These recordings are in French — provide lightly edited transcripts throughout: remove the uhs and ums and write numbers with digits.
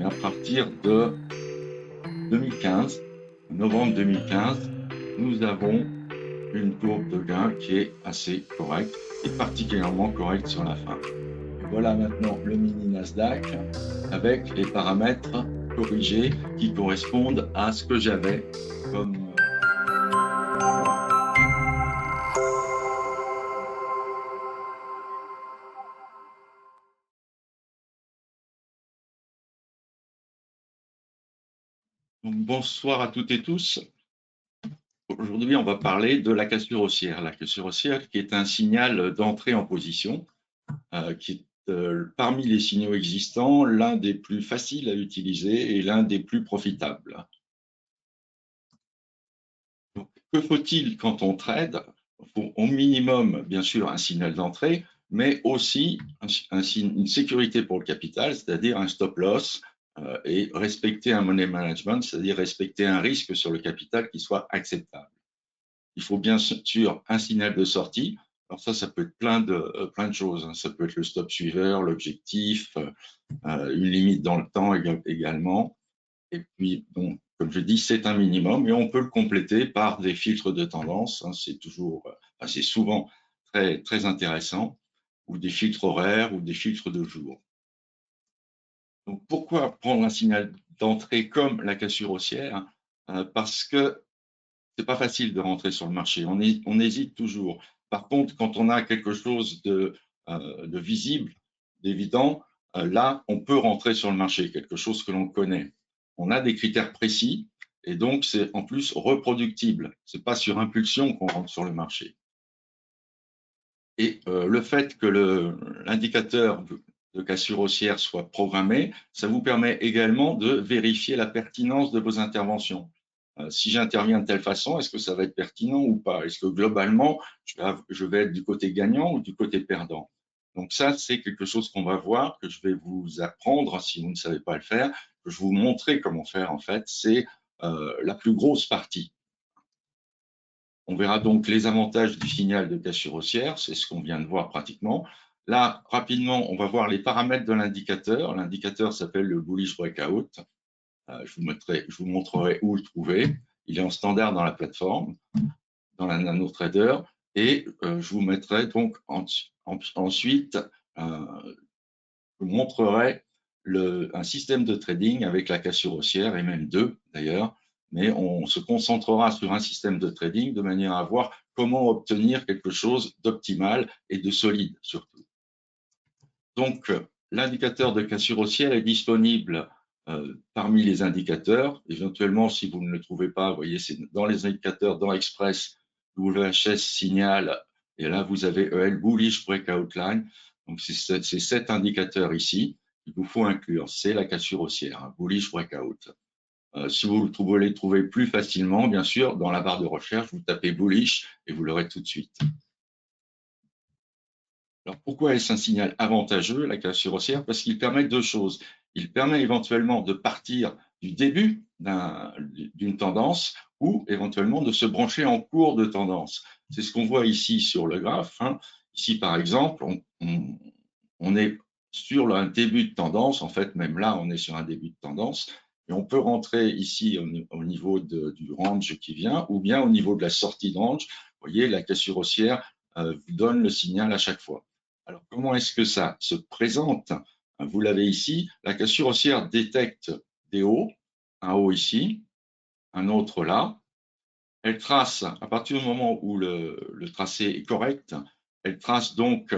à partir de 2015, novembre 2015, nous avons une courbe de gain qui est assez correcte et particulièrement correcte sur la fin. Et voilà maintenant le mini Nasdaq avec les paramètres corrigés qui correspondent à ce que j'avais comme Donc, bonsoir à toutes et tous. Aujourd'hui, on va parler de la cassure haussière. La cassure haussière qui est un signal d'entrée en position, qui est parmi les signaux existants, l'un des plus faciles à utiliser et l'un des plus profitables. Donc, que faut-il quand on trade? Il faut au minimum, bien sûr, un signal d'entrée, mais aussi une sécurité pour le capital, c'est-à-dire un stop loss, et respecter un money management, c'est-à-dire respecter un risque sur le capital qui soit acceptable. Il faut bien sûr un signal de sortie. Alors ça peut être plein de choses, hein. Ça peut être le stop suiveur, l'objectif, une limite dans le temps également. Et puis, bon, comme je dis, c'est un minimum et on peut le compléter par des filtres de tendance, hein. C'est souvent très, très intéressant, ou des filtres horaires ou des filtres de jour. Donc, pourquoi prendre un signal d'entrée comme la cassure haussière? Parce que c'est pas facile de rentrer sur le marché. On hésite toujours. Par contre, quand on a quelque chose de visible, d'évident, là, on peut rentrer sur le marché, quelque chose que l'on connaît. On a des critères précis et donc c'est en plus reproductible. C'est pas sur impulsion qu'on rentre sur le marché. Et le fait que l'indicateur de cassure haussière soit programmé, ça vous permet également de vérifier la pertinence de vos interventions. Si j'interviens de telle façon, est-ce que ça va être pertinent ou pas? Est-ce que globalement, je vais être du côté gagnant ou du côté perdant? Donc ça, c'est quelque chose qu'on va voir, que je vais vous apprendre si vous ne savez pas le faire, que je vais vous montrer comment faire en fait. C'est la plus grosse partie. On verra donc les avantages du signal de cassure haussière, c'est ce qu'on vient de voir pratiquement. Là, rapidement, on va voir les paramètres de l'indicateur. L'indicateur s'appelle le bullish breakout. Je vous montrerai où le trouver. Il est en standard dans la plateforme, dans la NanoTrader. Et je vous mettrai donc ensuite, je vous montrerai un système de trading avec la cassure haussière, et même deux d'ailleurs, mais on se concentrera sur un système de trading de manière à voir comment obtenir quelque chose d'optimal et de solide surtout. Donc, l'indicateur de cassure haussière est disponible parmi les indicateurs. Éventuellement, si vous ne le trouvez pas, vous voyez, c'est dans les indicateurs, dans Express, WHS, Signal, et là, vous avez EL, Bullish Breakout Line. Donc, c'est cet indicateur ici qu'il vous faut inclure. C'est la cassure haussière, hein, Bullish Breakout. Si vous voulez le trouver plus facilement, bien sûr, dans la barre de recherche, vous tapez Bullish et vous l'aurez tout de suite. Alors, pourquoi est-ce un signal avantageux, la cassure haussière? Parce qu'il permet deux choses. Il permet éventuellement de partir du début d'une tendance ou éventuellement de se brancher en cours de tendance. C'est ce qu'on voit ici sur le graphe, hein. Ici, par exemple, on est sur un début de tendance. En fait, même là, on est sur un début de tendance. Et on peut rentrer ici au niveau du range qui vient ou bien au niveau de la sortie de range. Vous voyez, la cassure haussière vous donne le signal à chaque fois. Alors, comment est-ce que ça se présente? Vous l'avez ici, la cassure haussière détecte des hauts, un haut ici, un autre là. Elle trace, à partir du moment où le tracé est correct, elle trace donc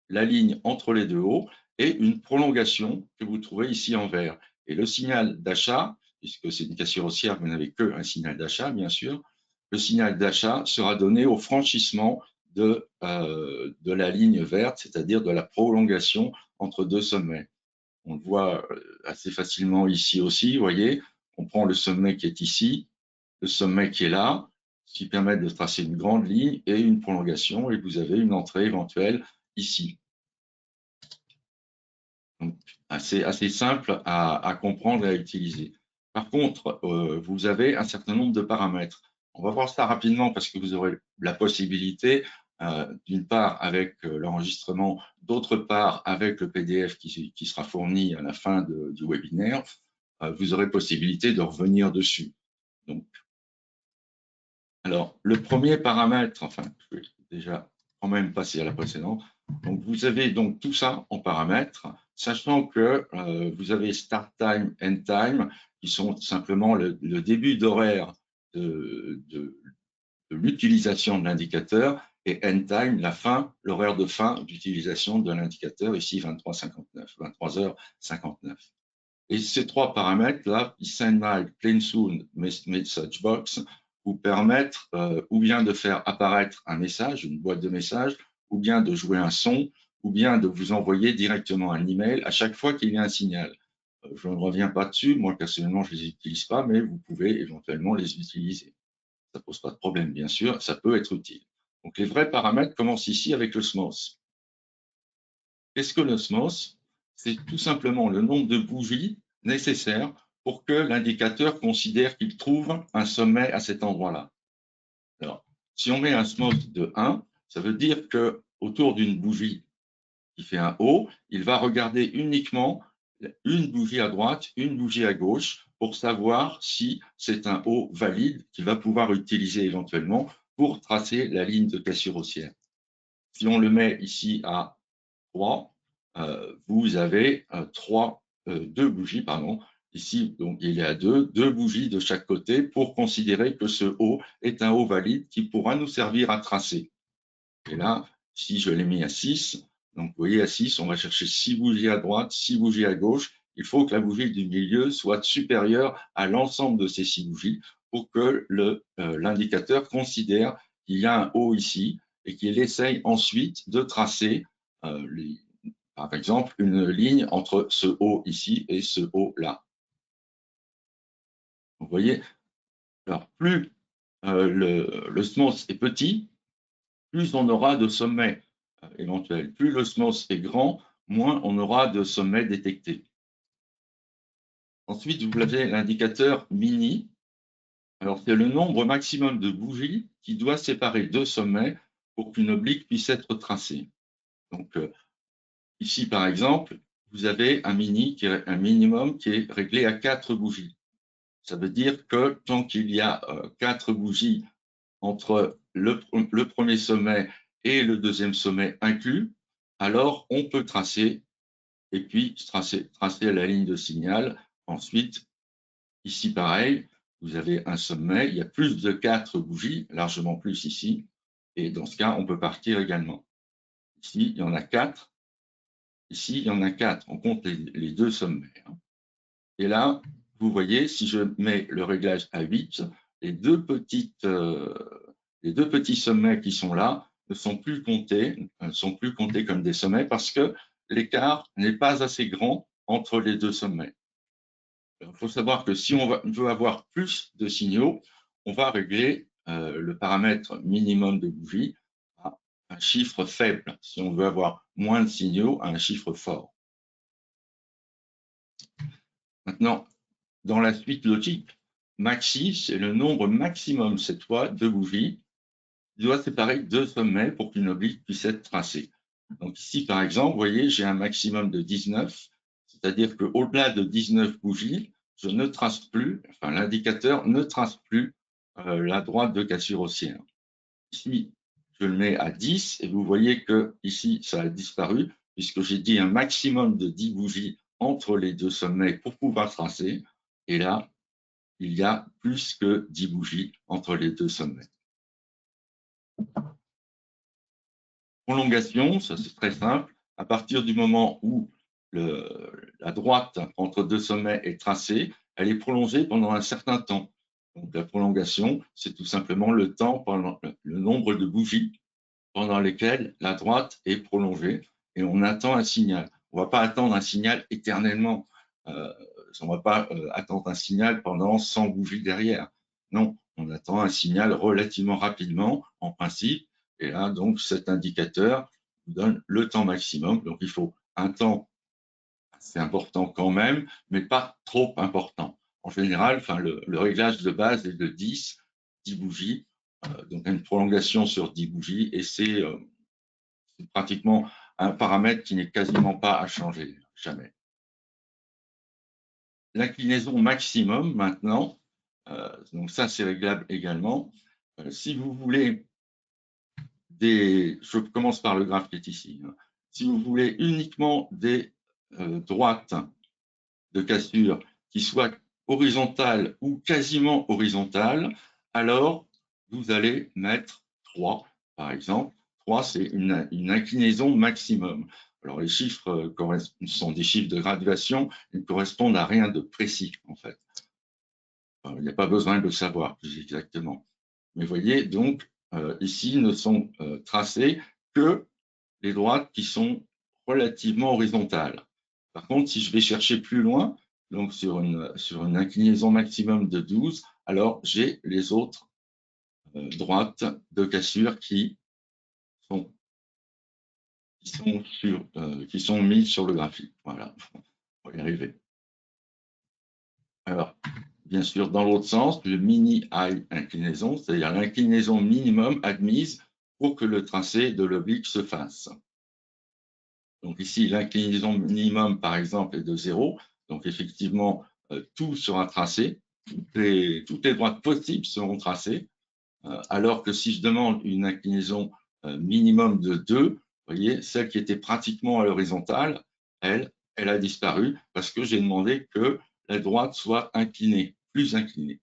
la ligne entre les deux hauts et une prolongation que vous trouvez ici en vert. Et le signal d'achat, puisque c'est une cassure haussière, vous n'avez qu'un signal d'achat, bien sûr, le signal d'achat sera donné au franchissement de la ligne verte, c'est-à-dire de la prolongation entre deux sommets. On le voit assez facilement ici aussi, vous voyez, on prend le sommet qui est ici, le sommet qui est là, ce qui permet de tracer une grande ligne et une prolongation, et vous avez une entrée éventuelle ici. Donc, assez simple à comprendre et à utiliser. Par contre, vous avez un certain nombre de paramètres. On va voir ça rapidement parce que vous aurez la possibilité d'une part avec l'enregistrement, d'autre part avec le PDF qui sera fourni à la fin du webinaire, vous aurez possibilité de revenir dessus. Donc, alors, le premier paramètre, enfin, je vais déjà quand même passer à la précédente. Donc, vous avez donc tout ça en paramètres, sachant que vous avez start time, end time, qui sont simplement le début d'horaire de l'utilisation de l'indicateur, et end time, la fin, l'horaire de fin d'utilisation de l'indicateur, ici 23h59. Et ces trois paramètres-là, SendMild, PlainSoon, MessageBox, vous permettent ou bien de faire apparaître un message, une boîte de messages, ou bien de jouer un son, ou bien de vous envoyer directement un email à chaque fois qu'il y a un signal. Je ne reviens pas dessus, moi personnellement je ne les utilise pas, mais vous pouvez éventuellement les utiliser. Ça ne pose pas de problème, bien sûr, ça peut être utile. Donc les vrais paramètres commencent ici avec le SMOS. Qu'est-ce que le SMOS? C'est tout simplement le nombre de bougies nécessaires pour que l'indicateur considère qu'il trouve un sommet à cet endroit-là. Alors, si on met un SMOS de 1, ça veut dire qu'autour d'une bougie qui fait un O, il va regarder uniquement une bougie à droite, une bougie à gauche, pour savoir si c'est un O valide qu'il va pouvoir utiliser éventuellement pour tracer la ligne de cassure haussière. Si on le met ici à 3, vous avez deux bougies, pardon. Ici, donc, il y a deux bougies de chaque côté pour considérer que ce haut est un haut valide qui pourra nous servir à tracer. Et là, si je l'ai mis à 6, donc vous voyez à 6, on va chercher 6 bougies à droite, 6 bougies à gauche. Il faut que la bougie du milieu soit supérieure à l'ensemble de ces 6 bougies pour que l'indicateur considère qu'il y a un haut ici et qu'il essaye ensuite de tracer par exemple, une ligne entre ce haut ici et ce haut là. Vous voyez, alors plus le SMOS est petit, plus on aura de sommets éventuels. Plus le SMOS est grand, moins on aura de sommets détectés. Ensuite, vous avez l'indicateur mini. Alors, c'est le nombre maximum de bougies qui doit séparer deux sommets pour qu'une oblique puisse être tracée. Donc, ici, par exemple, vous avez un mini qui est un minimum qui est réglé à 4 bougies. Ça veut dire que tant qu'il y a 4 bougies entre le premier sommet et le deuxième sommet inclus, alors on peut tracer et puis tracer la ligne de signal. Ensuite, ici pareil, vous avez un sommet, il y a plus de 4 bougies, largement plus ici, et dans ce cas, on peut partir également. Ici, il y en a 4. Ici, il y en a 4. On compte les deux sommets. Et là, vous voyez, si je mets le réglage à 8, les deux petits sommets qui sont là ne sont plus comptés comme des sommets parce que l'écart n'est pas assez grand entre les deux sommets. Il faut savoir que si on veut avoir plus de signaux, on va régler le paramètre minimum de bougies à un chiffre faible. Si on veut avoir moins de signaux, à un chiffre fort. Maintenant, dans la suite logique, maxi, c'est le nombre maximum cette fois de bougies qui doit séparer deux sommets pour qu'une oblique puisse être tracée. Donc ici, par exemple, vous voyez, j'ai un maximum de 19, c'est-à-dire qu'au-delà de 19 bougies, je ne trace plus, enfin l'indicateur ne trace plus la droite de cassure haussière. Ici, je le mets à 10 et vous voyez que ici, ça a disparu puisque j'ai dit un maximum de 10 bougies entre les deux sommets pour pouvoir tracer. Et là, il y a plus que 10 bougies entre les deux sommets. Prolongation, ça c'est très simple. À partir du moment où la droite entre deux sommets est tracée, elle est prolongée pendant un certain temps. Donc la prolongation, c'est tout simplement le temps, pendant le nombre de bougies pendant lesquelles la droite est prolongée et on attend un signal. On ne va pas attendre un signal éternellement. On ne va pas attendre un signal pendant 100 bougies derrière. Non, on attend un signal relativement rapidement, en principe. Et là, donc, cet indicateur nous donne le temps maximum. Donc, il faut un temps assez important quand même, mais pas trop important. En général, enfin, le réglage de base est de 10 bougies. donc une prolongation sur 10 bougies, et c'est pratiquement un paramètre qui n'est quasiment pas à changer, jamais. L'inclinaison maximum maintenant, donc ça c'est réglable également. Si vous voulez je commence par le graphe qui est ici. Si vous voulez uniquement des droites de cassure qui soient horizontales ou quasiment horizontales, alors vous allez mettre 3, par exemple. 3, c'est une inclinaison maximum. Alors, les chiffres sont des chiffres de graduation, ils ne correspondent à rien de précis, en fait. Il n'y a pas besoin de le savoir plus exactement. Mais voyez, donc, ici, ne sont tracées que les droites qui sont relativement horizontales. Par contre, si je vais chercher plus loin, donc sur une inclinaison maximum de 12, alors j'ai les autres droites de cassure qui sont mises sur le graphique. Voilà, on va y arriver. Alors, bien sûr, dans l'autre sens, le mini-high inclinaison, c'est-à-dire l'inclinaison minimum admise pour que le tracé de l'oblique se fasse. Donc ici, l'inclinaison minimum, par exemple, est de 0. Donc effectivement, tout sera tracé. Toutes les droites possibles seront tracées. Alors que si je demande une inclinaison minimum de 2, vous voyez, celle qui était pratiquement à l'horizontale, elle a disparu parce que j'ai demandé que la droite soit inclinée, plus inclinée.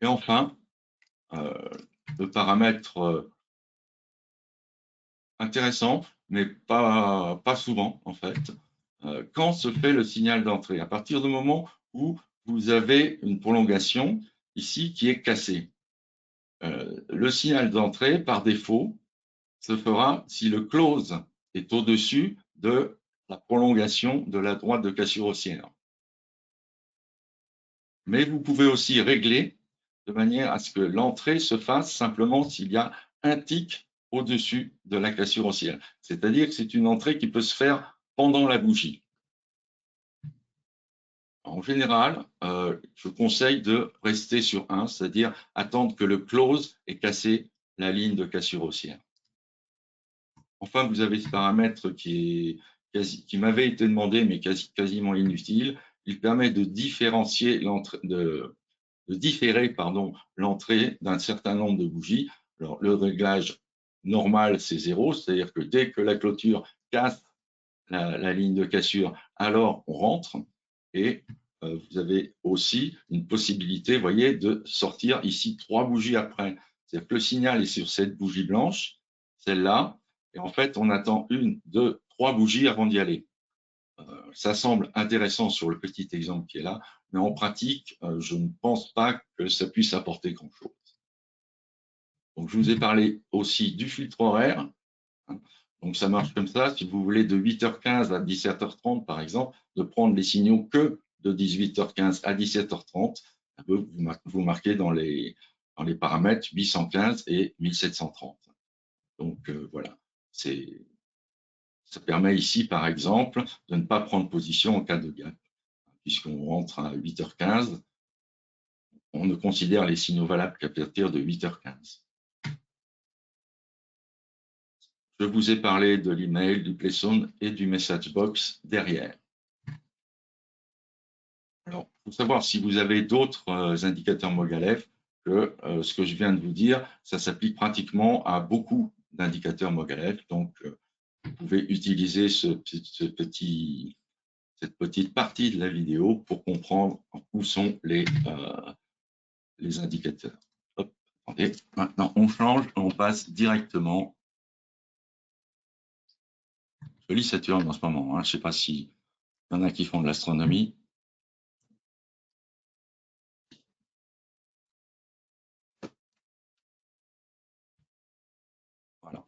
Et enfin, le paramètre intéressant, mais pas souvent en fait, quand se fait le signal d'entrée. À partir du moment où vous avez une prolongation ici qui est cassée. Le signal d'entrée, par défaut, se fera si le close est au-dessus de la prolongation de la droite de cassure haussière. Mais vous pouvez aussi régler de manière à ce que l'entrée se fasse simplement s'il y a un tic au-dessus de la cassure haussière. C'est-à-dire que c'est une entrée qui peut se faire pendant la bougie. En général, je conseille de rester sur 1, c'est-à-dire attendre que le close ait cassé la ligne de cassure haussière. Enfin, vous avez ce paramètre qui m'avait été demandé, mais quasiment inutile. Il permet de différencier différer l'entrée d'un certain nombre de bougies. Alors, le réglage normal, c'est 0, c'est-à-dire que dès que la clôture casse la ligne de cassure, alors on rentre. Et vous avez aussi une possibilité, voyez, de sortir ici 3 bougies après. C'est-à-dire que le signal est sur cette bougie blanche, celle-là, et en fait, on attend 1, 2, 3 bougies avant d'y aller. Ça semble intéressant sur le petit exemple qui est là, mais en pratique, je ne pense pas que ça puisse apporter grand-chose. Donc, je vous ai parlé aussi du filtre horaire. Donc, ça marche comme ça. Si vous voulez de 8h15 à 17h30, par exemple, de prendre les signaux que de 18h15 à 17h30, vous marquez dans les paramètres 815 et 1730. Donc, voilà. Ça permet ici, par exemple, de ne pas prendre position en cas de gap. Puisqu'on rentre à 8h15, on ne considère les signaux valables qu'à partir de 8h15. Je vous ai parlé de l'email, du playzone et du message box derrière. Alors, il faut savoir si vous avez d'autres indicateurs Mogalef que ce que je viens de vous dire, ça s'applique pratiquement à beaucoup d'indicateurs Mogalef. Donc, vous pouvez utiliser cette petite partie de la vidéo pour comprendre où sont les indicateurs. Hop, attendez, maintenant on change, on passe directement. Jolie Saturne en ce moment, hein. Je ne sais pas s'il y en a qui font de l'astronomie. Voilà.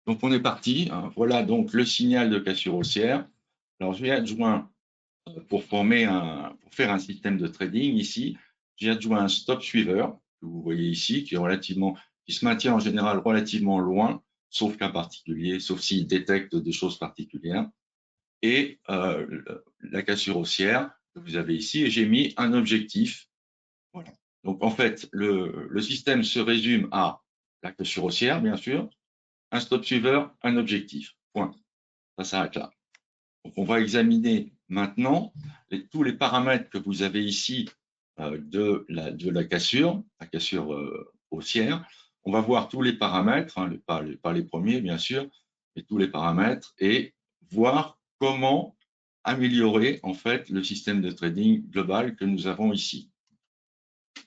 Donc on est parti, hein. Voilà donc le signal de cassure haussière. Alors je vais adjoindre, pour faire un système de trading ici, j'ai adjoint un stop suiveur que vous voyez ici, qui se maintient en général relativement loin, sauf cas particulier, sauf s'il détecte des choses particulières. Et la cassure haussière que vous avez ici, et j'ai mis un objectif. Voilà. Donc, en fait, le système se résume à la cassure haussière, bien sûr, un stop suiveur, un objectif. Point. Ça s'arrête là. Donc, on va examiner maintenant tous les paramètres que vous avez ici de la cassure haussière. On va voir tous les paramètres, hein, pas les premiers, bien sûr, mais tous les paramètres et voir comment améliorer en fait le système de trading global que nous avons ici.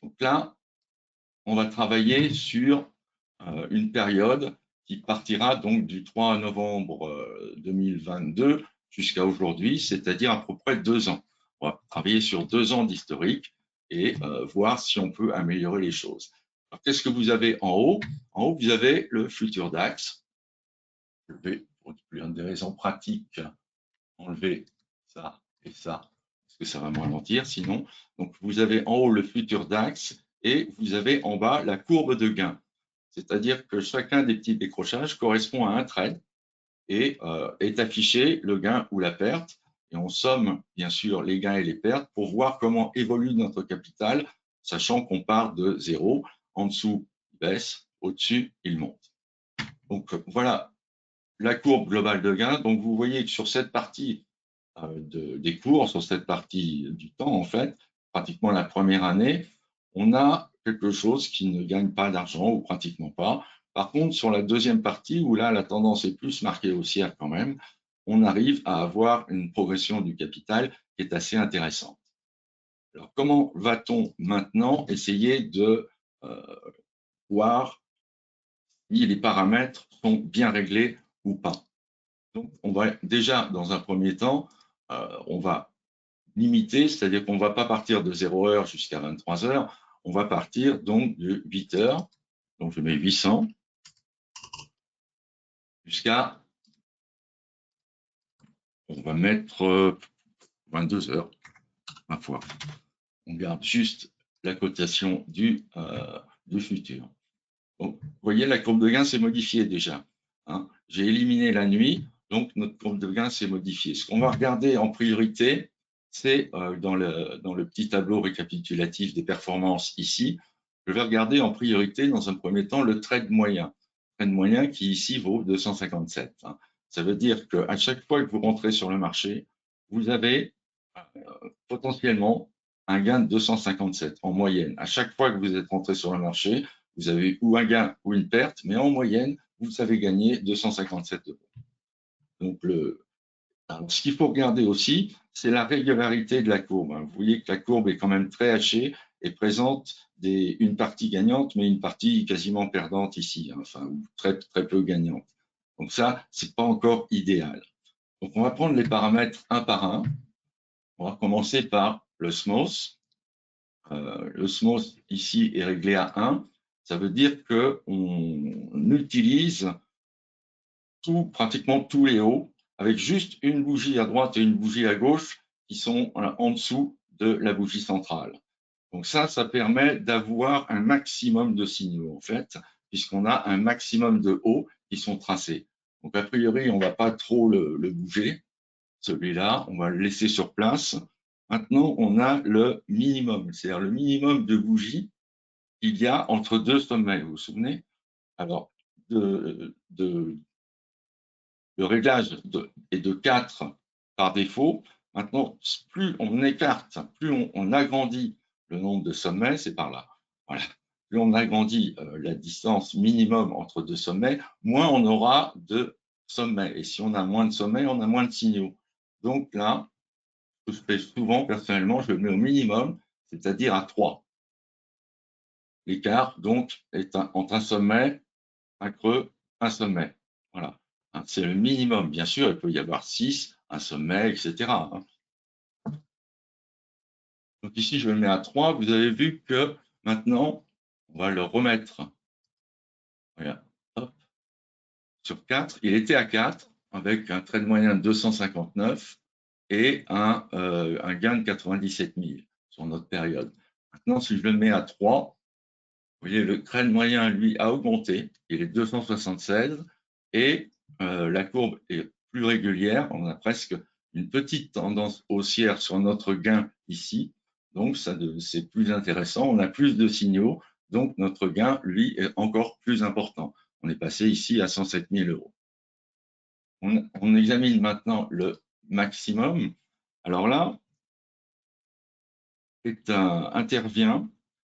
Donc là, on va travailler sur une période qui partira donc du 3 novembre 2022 jusqu'à aujourd'hui, c'est-à-dire à peu près 2 ans. On va travailler sur 2 ans d'historique et voir si on peut améliorer les choses. Qu'est-ce que vous avez en haut? En haut, vous avez le futur DAX. Je vais, pour des raisons pratiques, enlever ça et ça, parce que ça va me ralentir sinon. Donc, vous avez en haut le futur DAX et vous avez en bas la courbe de gain. C'est-à-dire que chacun des petits décrochages correspond à un trade et est affiché le gain ou la perte. Et on somme bien sûr les gains et les pertes pour voir comment évolue notre capital, sachant qu'on part de 0. En dessous, il baisse, au-dessus, il monte. Donc voilà la courbe globale de gain. Donc vous voyez que sur cette partie des cours, sur cette partie du temps, en fait, pratiquement la première année, on a quelque chose qui ne gagne pas d'argent ou pratiquement pas. Par contre, sur la deuxième partie, où là, la tendance est plus marquée haussière quand même, on arrive à avoir une progression du capital qui est assez intéressante. Alors, comment va-t-on maintenant essayer de voir si les paramètres sont bien réglés ou pas? Donc, on va déjà, dans un premier temps, on va limité, c'est-à-dire qu'on ne va pas partir de 0 heure jusqu'à 23 heures, on va partir donc de 8 heures, donc je mets 800, jusqu'à, on va mettre 22 heures, ma foi. On garde juste la cotation du futur. Donc, vous voyez, la courbe de gain s'est modifiée déjà. Hein. J'ai éliminé la nuit, donc notre courbe de gain s'est modifiée. Ce qu'on va regarder en priorité, c'est dans le petit tableau récapitulatif des performances ici, je vais regarder en priorité, dans un premier temps, le trade moyen. Le trade moyen qui ici vaut 257. Hein. Ça veut dire qu'à chaque fois que vous rentrez sur le marché, vous avez potentiellement un gain de 257 en moyenne. À chaque fois que vous êtes rentré sur le marché, vous avez ou un gain ou une perte, mais en moyenne, vous avez gagné 257 euros. Donc, ce qu'il faut regarder aussi, c'est la régularité de la courbe. Vous voyez que la courbe est quand même très hachée et présente une partie gagnante, mais une partie quasiment perdante ici, enfin, très, très peu gagnante. Donc ça, c'est pas encore idéal. Donc, on va prendre les paramètres un par un. On va commencer par le SMOS. Le SMOS ici est réglé à 1. Ça veut dire qu'on utilise pratiquement tous les hauts avec juste une bougie à droite et une bougie à gauche qui sont en dessous de la bougie centrale. Donc ça permet d'avoir un maximum de signaux en fait, puisqu'on a un maximum de hauts qui sont tracés. Donc a priori, on ne va pas trop le bouger. Celui-là, on va le laisser sur place. Maintenant, on a le minimum, c'est-à-dire le minimum de bougies qu'il y a entre deux sommets, vous vous souvenez? Alors, le réglage est de 4 par défaut. Maintenant, plus on écarte, plus on agrandit le nombre de sommets, c'est par là. Voilà. Plus on agrandit la distance minimum entre deux sommets, moins on aura de sommets. Et si on a moins de sommets, on a moins de signaux. Donc là, ce que je fais souvent, personnellement, je le mets au minimum, c'est-à-dire à 3. L'écart, donc, est entre un sommet, un creux, un sommet. Voilà. Hein, c'est le minimum. Bien sûr, il peut y avoir 6, un sommet, etc. Hein. Donc ici, je le mets à 3. Vous avez vu que maintenant, on va le remettre. Voilà. Hop. Sur 4. Il était à 4 avec un trade moyen de 259 et un gain de 97 000 sur notre période. Maintenant, si je le mets à 3, vous voyez, le trade moyen, lui, a augmenté. Il est 276 et la courbe est plus régulière. On a presque une petite tendance haussière sur notre gain ici. Donc, c'est plus intéressant. On a plus de signaux. Donc, notre gain, lui, est encore plus important. On est passé ici à 107 000 euros. On examine maintenant le maximum. Alors là, intervient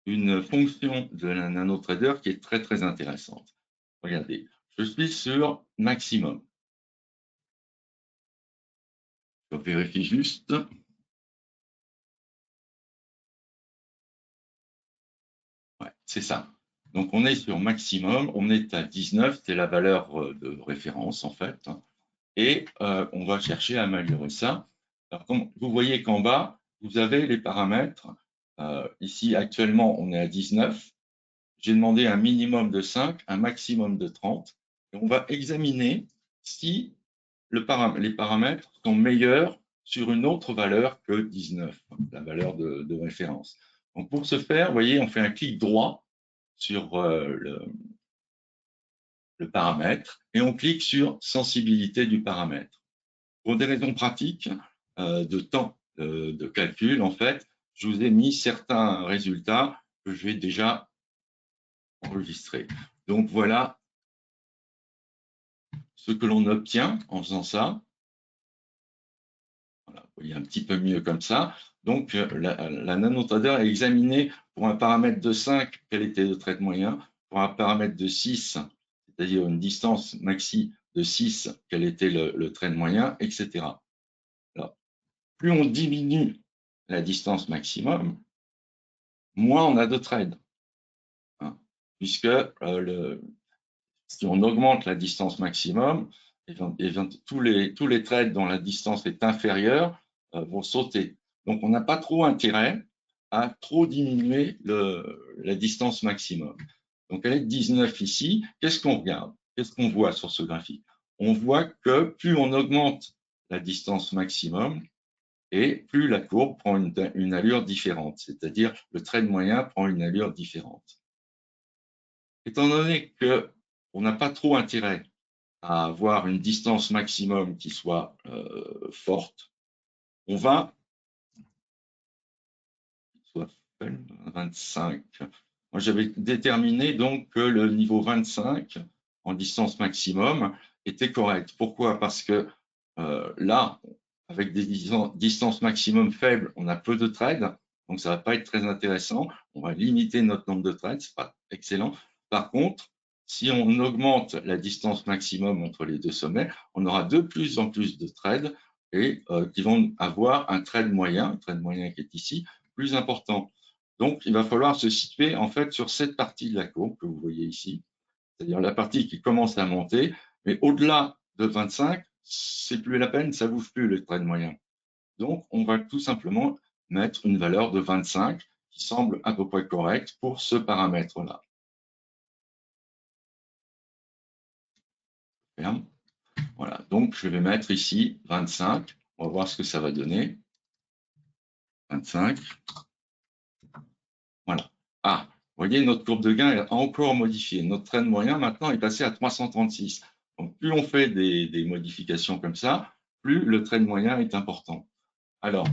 une fonction de la NanoTrader qui est très, très intéressante. Regardez, je suis sur maximum. Je vérifie juste. Ouais, c'est ça. Donc, on est sur maximum, on est à 19, c'est la valeur de référence en fait. Et on va chercher à améliorer ça. Alors, comme vous voyez qu'en bas, vous avez les paramètres. Ici, actuellement, on est à 19. J'ai demandé un minimum de 5, un maximum de 30. Et on va examiner si les paramètres sont meilleurs sur une autre valeur que 19, la valeur de référence. Donc, pour ce faire, vous voyez, on fait un clic droit sur le paramètre et on clique sur sensibilité du paramètre. Pour des raisons pratiques de temps de calcul, en fait, je vous ai mis certains résultats que je vais déjà enregistrer. Donc voilà ce que l'on obtient en faisant ça. Voilà, vous voyez un petit peu mieux comme ça. Donc la NanoTrader est examinée pour un paramètre de 5, quel était le trait moyen, pour un paramètre de 6, c'est-à-dire une distance maxi de 6, quel était le trait moyen, etc. Alors, plus on diminue la distance maximum, moins on a de trades. Hein, puisque si on augmente la distance maximum, tous les trades dont la distance est inférieure vont sauter. Donc, on n'a pas trop intérêt à trop diminuer la distance maximum. Donc, elle est de 19 ici. Qu'est-ce qu'on regarde? Qu'est-ce qu'on voit sur ce graphique? On voit que plus on augmente la distance maximum, et plus la courbe prend une allure différente, c'est-à-dire le trade moyen prend une allure différente. Étant donné qu'on n'a pas trop intérêt à avoir une distance maximum qui soit forte, on va, soit 25. Moi, j'avais déterminé donc que le niveau 25 en distance maximum était correct. Pourquoi? Parce que là, avec des distances maximum faibles, on a peu de trades, donc ça ne va pas être très intéressant. On va limiter notre nombre de trades, ce n'est pas excellent. Par contre, si on augmente la distance maximum entre les deux sommets, on aura de plus en plus de trades et qui vont avoir un trade moyen qui est ici, plus important. Donc, il va falloir se situer en fait sur cette partie de la courbe que vous voyez ici, c'est-à-dire la partie qui commence à monter, mais au-delà de 25, c'est plus la peine, ça ne bouge plus le trade moyen. Donc, on va tout simplement mettre une valeur de 25 qui semble à peu près correcte pour ce paramètre-là. Voilà, donc je vais mettre ici 25. On va voir ce que ça va donner. 25. Voilà. Ah, vous voyez, notre courbe de gain est encore modifiée. Notre trend moyen, maintenant, est passé à 336. Donc, plus on fait des modifications comme ça, plus le trend moyen est important. Alors,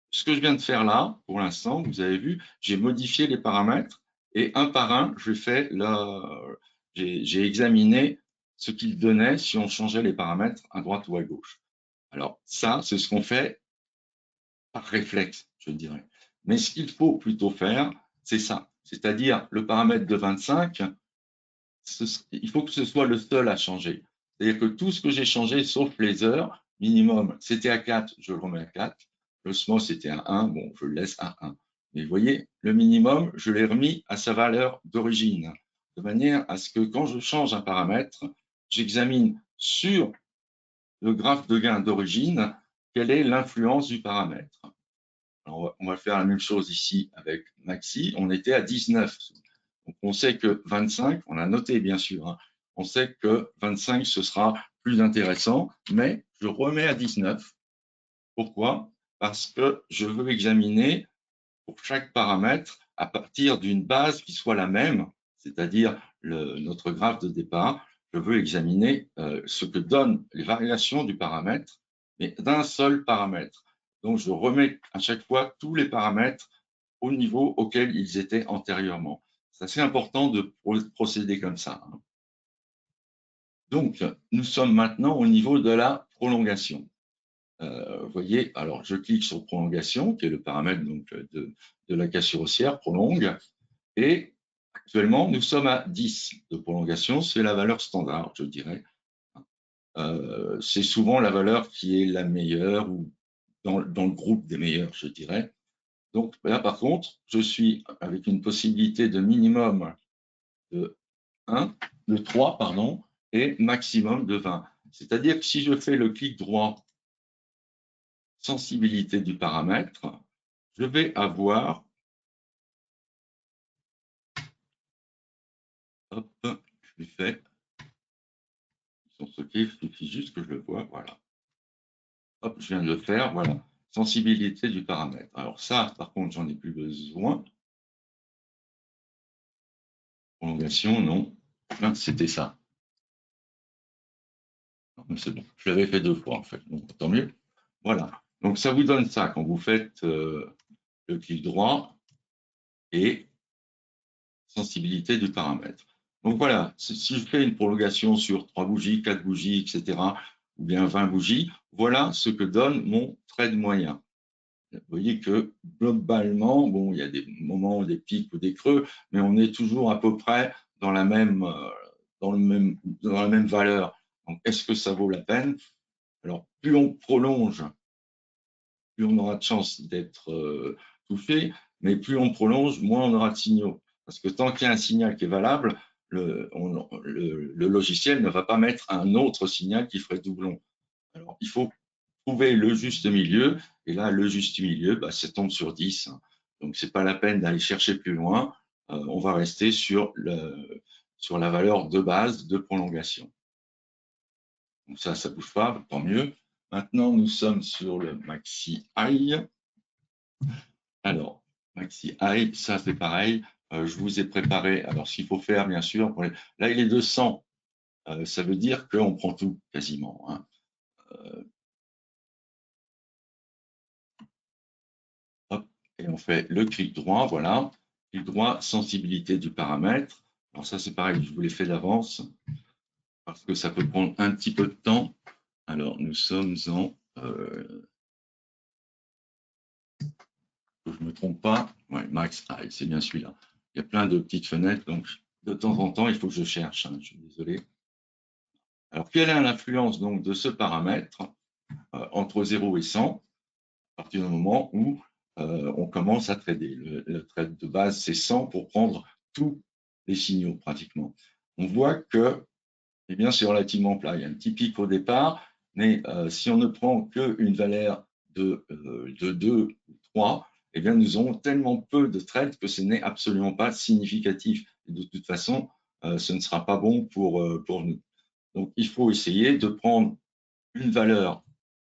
ce que je viens de faire là, pour l'instant, vous avez vu, j'ai modifié les paramètres et un par un, j'ai examiné ce qu'il donnait si on changeait les paramètres à droite ou à gauche. Alors, ça, c'est ce qu'on fait par réflexe, je dirais. Mais ce qu'il faut plutôt faire, c'est ça. C'est-à-dire le paramètre de 25, il faut que ce soit le seul à changer. C'est-à-dire que tout ce que j'ai changé, sauf les heures, minimum, c'était à 4, je le remets à 4. Le SMOS, c'était à 1, bon, je le laisse à 1. Mais vous voyez, le minimum, je l'ai remis à sa valeur d'origine, de manière à ce que quand je change un paramètre, j'examine sur le graphe de gain d'origine quelle est l'influence du paramètre. Alors, on va faire la même chose ici avec Maxi. On était à 19. Donc, on sait que 25, on a noté bien sûr, hein, on sait que 25, ce sera plus intéressant, mais je remets à 19. Pourquoi? Parce que je veux examiner pour chaque paramètre à partir d'une base qui soit la même, c'est-à-dire notre graphe de départ. Je veux examiner ce que donnent les variations du paramètre, mais d'un seul paramètre. Donc, je remets à chaque fois tous les paramètres au niveau auquel ils étaient antérieurement. C'est assez important de procéder comme ça. Donc, nous sommes maintenant au niveau de la prolongation. Vous voyez, alors je clique sur prolongation, qui est le paramètre donc, de la cassure haussière, prolongue, et actuellement, nous sommes à 10 de prolongation, c'est la valeur standard, je dirais. C'est souvent la valeur qui est la meilleure ou dans le groupe des meilleures, je dirais. Donc là, par contre, je suis avec une possibilité de minimum de 1, de 3, pardon, et maximum de 20. C'est-à-dire que si je fais le clic droit sensibilité du paramètre, je vais avoir, hop, je lui fais, ils sont stockés, il suffit juste que je le vois, voilà. Hop, je viens de le faire, voilà. Sensibilité du paramètre. Alors ça, par contre, j'en ai plus besoin. Prolongation, non. Ah, c'était ça. C'est bon. Je l'avais fait 2 fois, en fait. Donc, tant mieux. Voilà. Donc, ça vous donne ça quand vous faites le clic droit et sensibilité du paramètre. Donc, voilà. Si je fais une prolongation sur 3 bougies, 4 bougies, etc., ou bien 20 bougies, voilà ce que donne mon trade moyen. Vous voyez que globalement, bon, il y a des moments, des pics ou des creux, mais on est toujours à peu près dans la même, dans la même valeur. Donc, est-ce que ça vaut la peine? Alors, plus on prolonge, plus on aura de chances d'être touché, mais plus on prolonge, moins on aura de signaux. Parce que tant qu'il y a un signal qui est valable, le logiciel ne va pas mettre un autre signal qui ferait doublon. Alors, il faut trouver le juste milieu. Et là, le juste milieu, bah, ça tombe sur 10. Donc, ce n'est pas la peine d'aller chercher plus loin. On va rester sur la valeur de base de prolongation. Donc ça ne bouge pas, tant mieux. Maintenant, nous sommes sur le maxi high. Alors, maxi high, ça c'est pareil. Je vous ai préparé. Alors, ce qu'il faut faire, bien sûr, là, il est de 100. Ça veut dire qu'on prend tout quasiment. Hein. Hop, et on fait le clic droit, voilà. Clic droit, sensibilité du paramètre. Alors ça, c'est pareil, je vous l'ai fait d'avance parce que ça peut prendre un petit peu de temps. Alors, nous sommes en... que je ne me trompe pas. Ouais, Max High, c'est bien celui-là. Il y a plein de petites fenêtres, donc de temps en temps, il faut que je cherche. Hein, je suis désolé. Alors, quelle est l'influence donc de ce paramètre entre 0 et 100 à partir du moment où on commence à trader. Le trade de base, c'est 100 pour prendre tous les signaux pratiquement. On voit que eh bien, c'est relativement plat. Il y a un petit pic au départ, mais si on ne prend qu'une valeur de 2 ou 3, eh bien, nous avons tellement peu de trades que ce n'est absolument pas significatif. Et de toute façon, ce ne sera pas bon pour nous. Donc, il faut essayer de prendre une valeur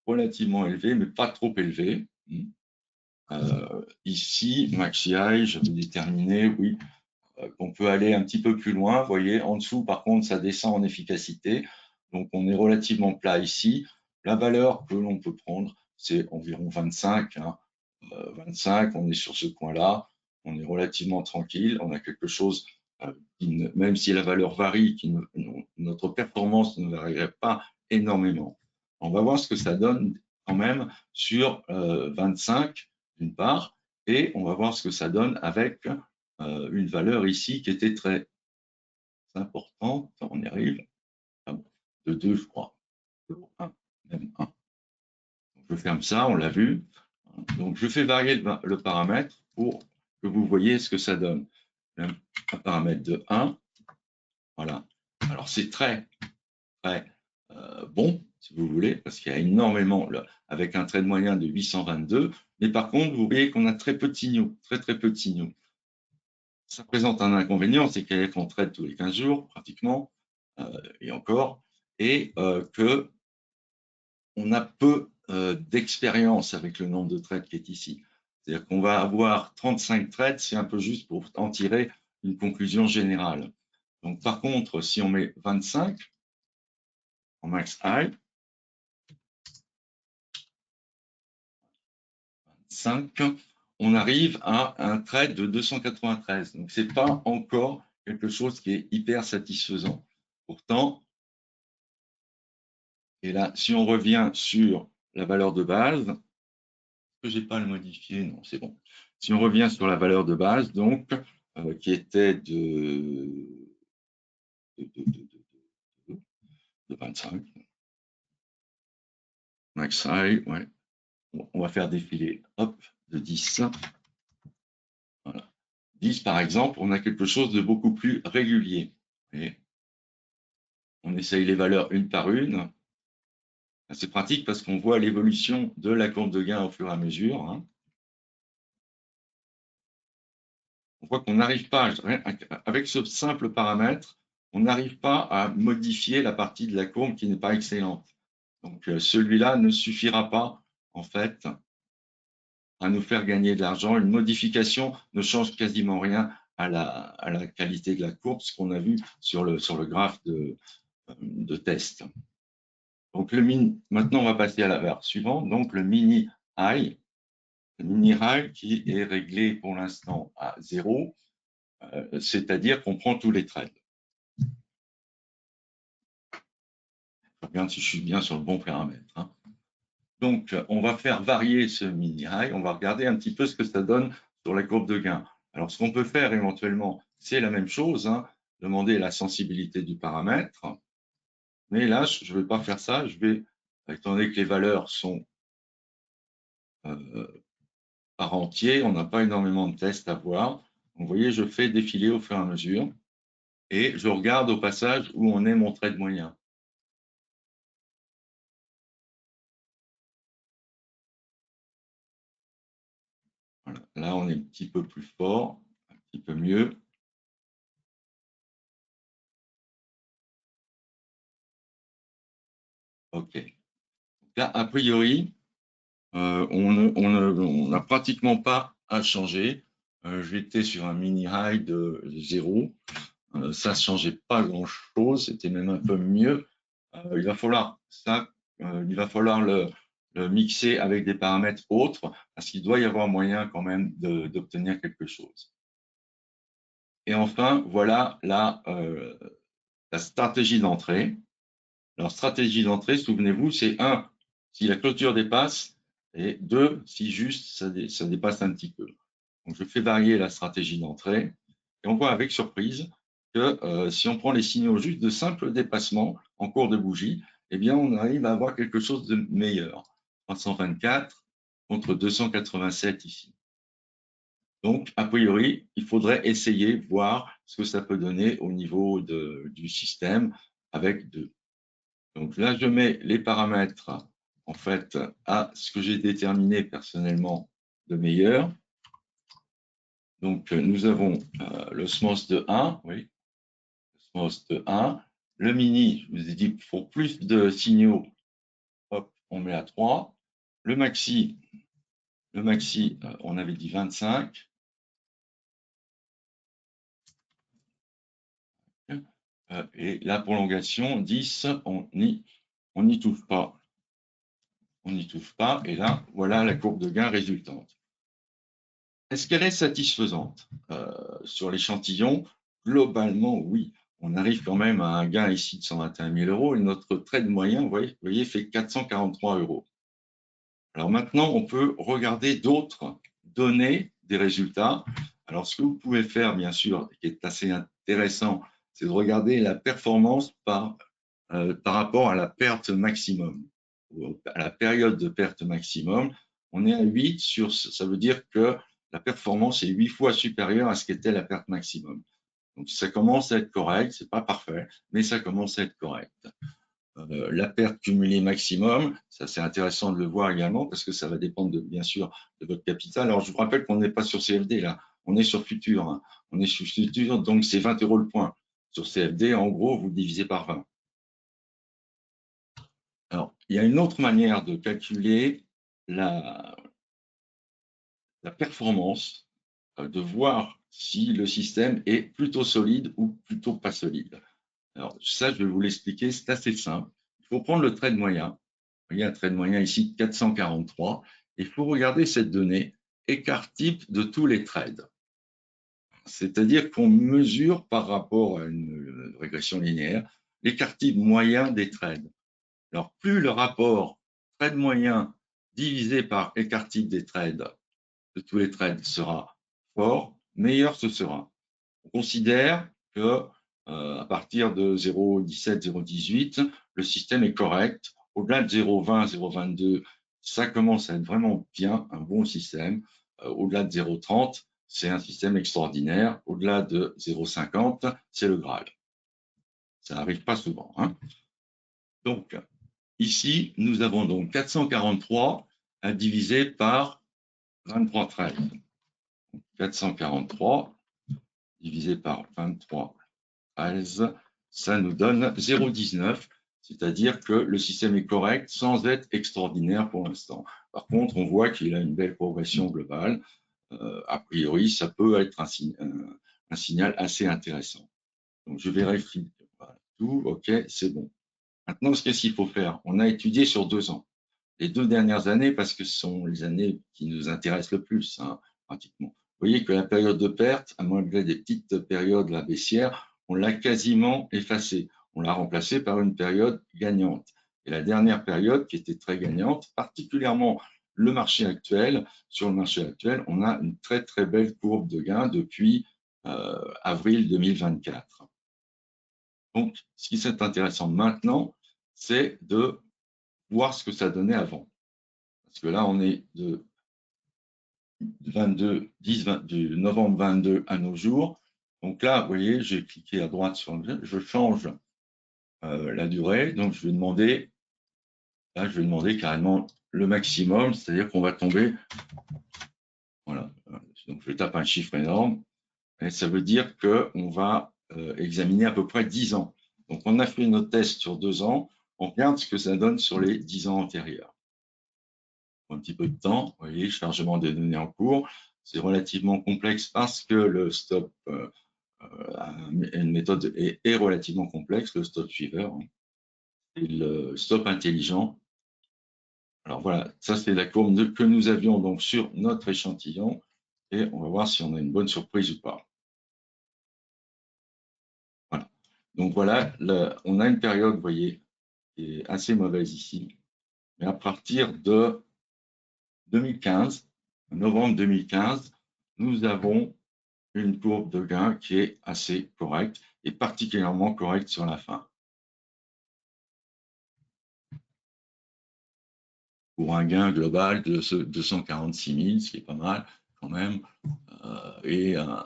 relativement élevée, mais pas trop élevée. Ici, maxi high, je vais déterminer, oui, qu'on peut aller un petit peu plus loin. Vous voyez, en dessous, par contre, ça descend en efficacité. Donc, on est relativement plat ici. La valeur que l'on peut prendre, c'est environ 25. Hein. 25, on est sur ce coin-là. On est relativement tranquille. On a quelque chose, même si la valeur varie, notre performance ne varierait pas énormément. On va voir ce que ça donne quand même sur 25 d'une part, et on va voir ce que ça donne avec une valeur ici qui était très importante, on y arrive, de 2, je crois, 1, même 1. Donc, je ferme ça, on l'a vu. Donc, je fais varier le paramètre pour que vous voyez ce que ça donne. Un paramètre de 1, voilà. Alors, c'est très bon, si vous voulez, parce qu'il y a énormément, avec un trade moyen de 822, mais par contre, vous voyez qu'on a très peu de signaux, très peu de signaux. Ça présente un inconvénient, c'est qu'on trade tous les 15 jours, pratiquement, et encore, et qu'on a peu d'expérience avec le nombre de trades qui est ici. C'est-à-dire qu'on va avoir 35 trades, c'est un peu juste pour en tirer une conclusion générale. Donc, par contre, si on met 25 en max high, 5, on arrive à un trade de 293. Donc, ce n'est pas encore quelque chose qui est hyper satisfaisant. Pourtant, et là, si on revient sur la valeur de base, que j'ai pas à le modifier, non, c'est bon. Si on revient sur la valeur de base, donc, qui était de 25, max high, ouais. Bon, on va faire défiler, hop, de 10. Voilà. 10, par exemple, on a quelque chose de beaucoup plus régulier. Et on essaye les valeurs une par une. C'est pratique parce qu'on voit l'évolution de la courbe de gain au fur et à mesure. Hein. On voit qu'on n'arrive pas, avec ce simple paramètre, on n'arrive pas à modifier la partie de la courbe qui n'est pas excellente. Donc, celui-là ne suffira pas, en fait, à nous faire gagner de l'argent. Une modification ne change quasiment rien à la qualité de la courbe, ce qu'on a vu sur le graphe de test. Donc, maintenant, on va passer à la barre suivante. Donc, le mini high qui est réglé pour l'instant à 0, c'est-à-dire qu'on prend tous les trades. Je regarde si je suis bien sur le bon paramètre. Hein. Donc, on va faire varier ce mini high. On va regarder un petit peu ce que ça donne sur la courbe de gain. Alors, ce qu'on peut faire éventuellement, c'est la même chose, hein, demander la sensibilité du paramètre. Mais là, je ne vais pas faire ça. Je vais, étant donné que les valeurs sont par entier, on n'a pas énormément de tests à voir. Donc, vous voyez, je fais défiler au fur et à mesure et je regarde au passage où on est mon trade moyen. Voilà. Là, on est un petit peu plus fort, un petit peu mieux. OK. Là, a priori, on n'a pratiquement pas à changer. J'étais sur un mini high de 0. Ça ne changeait pas grand-chose, c'était même un peu mieux. Il va falloir le mixer avec des paramètres autres, parce qu'il doit y avoir moyen quand même d'obtenir quelque chose. Et enfin, voilà la stratégie d'entrée. Alors, stratégie d'entrée, souvenez-vous, c'est 1, si la clôture dépasse, et 2, si juste ça dépasse un petit peu. Donc, je fais varier la stratégie d'entrée, et on voit avec surprise que si on prend les signaux juste de simple dépassement en cours de bougie, eh bien, on arrive à avoir quelque chose de meilleur. 324 contre 287 ici. Donc, a priori, il faudrait essayer, voir ce que ça peut donner au niveau du système avec 2. Donc là, je mets les paramètres, en fait, à ce que j'ai déterminé personnellement de meilleur. Donc, nous avons le SMOS de 1, oui, le SMOS de 1. Le mini, je vous ai dit, pour plus de signaux, hop, on met à 3. Le maxi, on avait dit 25. Et la prolongation, 10, on n'y touche pas. On n'y touche pas. Et là, voilà la courbe de gain résultante. Est-ce qu'elle est satisfaisante sur l'échantillon? Globalement, oui. On arrive quand même à un gain ici de 121 000 euros et notre trade moyen, vous voyez, fait 443 euros. Alors maintenant, on peut regarder d'autres données des résultats. Alors, ce que vous pouvez faire, bien sûr, qui est assez intéressant, c'est de regarder la performance par rapport à la perte maximum, à la période de perte maximum. On est à 8 sur, ça veut dire que la performance est 8 fois supérieure à ce qu'était la perte maximum. Donc, ça commence à être correct, c'est pas parfait, mais ça commence à être correct. La perte cumulée maximum, ça c'est intéressant de le voir également parce que ça va dépendre bien sûr de votre capital. Alors, je vous rappelle qu'on n'est pas sur CFD là, on est sur Futur. Hein. On est sur Futur, donc c'est 20 euros le point. Sur CFD, en gros, vous divisez par 20. Alors, il y a une autre manière de calculer la performance, de voir si le système est plutôt solide ou plutôt pas solide. Alors, ça, je vais vous l'expliquer, c'est assez simple. Il faut prendre le trade moyen. Il y a un trade moyen ici de 443. Il faut regarder cette donnée, écart type de tous les trades. C'est-à-dire qu'on mesure par rapport à une régression linéaire l'écart type moyen des trades. Alors, plus le rapport trade moyen divisé par écart type des trades, de tous les trades, sera fort, meilleur ce sera. On considère que à partir de 0,17, 0,18, le système est correct. Au-delà de 0,20, 0,22, ça commence à être vraiment bien, un bon système. Au-delà de 0,30, c'est un système extraordinaire. Au-delà de 0,50, c'est le Graal. Ça n'arrive pas souvent, hein. Donc, ici, nous avons donc 443 à diviser par 23 trades. 443 divisé par 23 13, ça nous donne 0,19, c'est-à-dire que le système est correct sans être extraordinaire pour l'instant. Par contre, on voit qu'il a une belle progression globale. A priori, ça peut être un signal assez intéressant. Donc, je vérifie tout, OK, c'est bon. Maintenant, qu'est-ce qu'il faut faire? On a étudié sur 2 ans. Les 2 dernières années, parce que ce sont les années qui nous intéressent le plus, hein, pratiquement. Vous voyez que la période de perte, malgré des petites périodes la baissière, on l'a quasiment effacée. On l'a remplacée par une période gagnante. Et la dernière période, qui était très gagnante, particulièrement le marché actuel, sur le marché actuel, on a une très très belle courbe de gain depuis avril 2024. Donc, ce qui est intéressant maintenant, c'est de voir ce que ça donnait avant. Parce que là, on est de 22, 10, 20, du novembre 22 à nos jours. Donc là, vous voyez, j'ai cliqué à droite sur le, je change la durée. Donc, je vais demander, là, je vais demander carrément le maximum, c'est-à-dire qu'on va tomber, voilà. Donc, je tape un chiffre énorme. Et ça veut dire qu'on va examiner à peu près 10 ans. Donc, on a fait notre test sur 2 ans. On regarde ce que ça donne sur les 10 ans antérieurs. Un petit peu de temps, vous voyez, chargement des données en cours. C'est relativement complexe parce que le stop, une méthode est relativement complexe, le stop suiveur, hein, et le stop intelligent. Alors voilà, ça c'est la courbe que nous avions donc sur notre échantillon et on va voir si on a une bonne surprise ou pas. Voilà. Donc voilà, on a une période, vous voyez, qui est assez mauvaise ici, mais à partir de 2015, novembre 2015, nous avons une courbe de gain qui est assez correcte et particulièrement correcte sur la fin. Pour un gain global de 246 000, ce qui est pas mal quand même.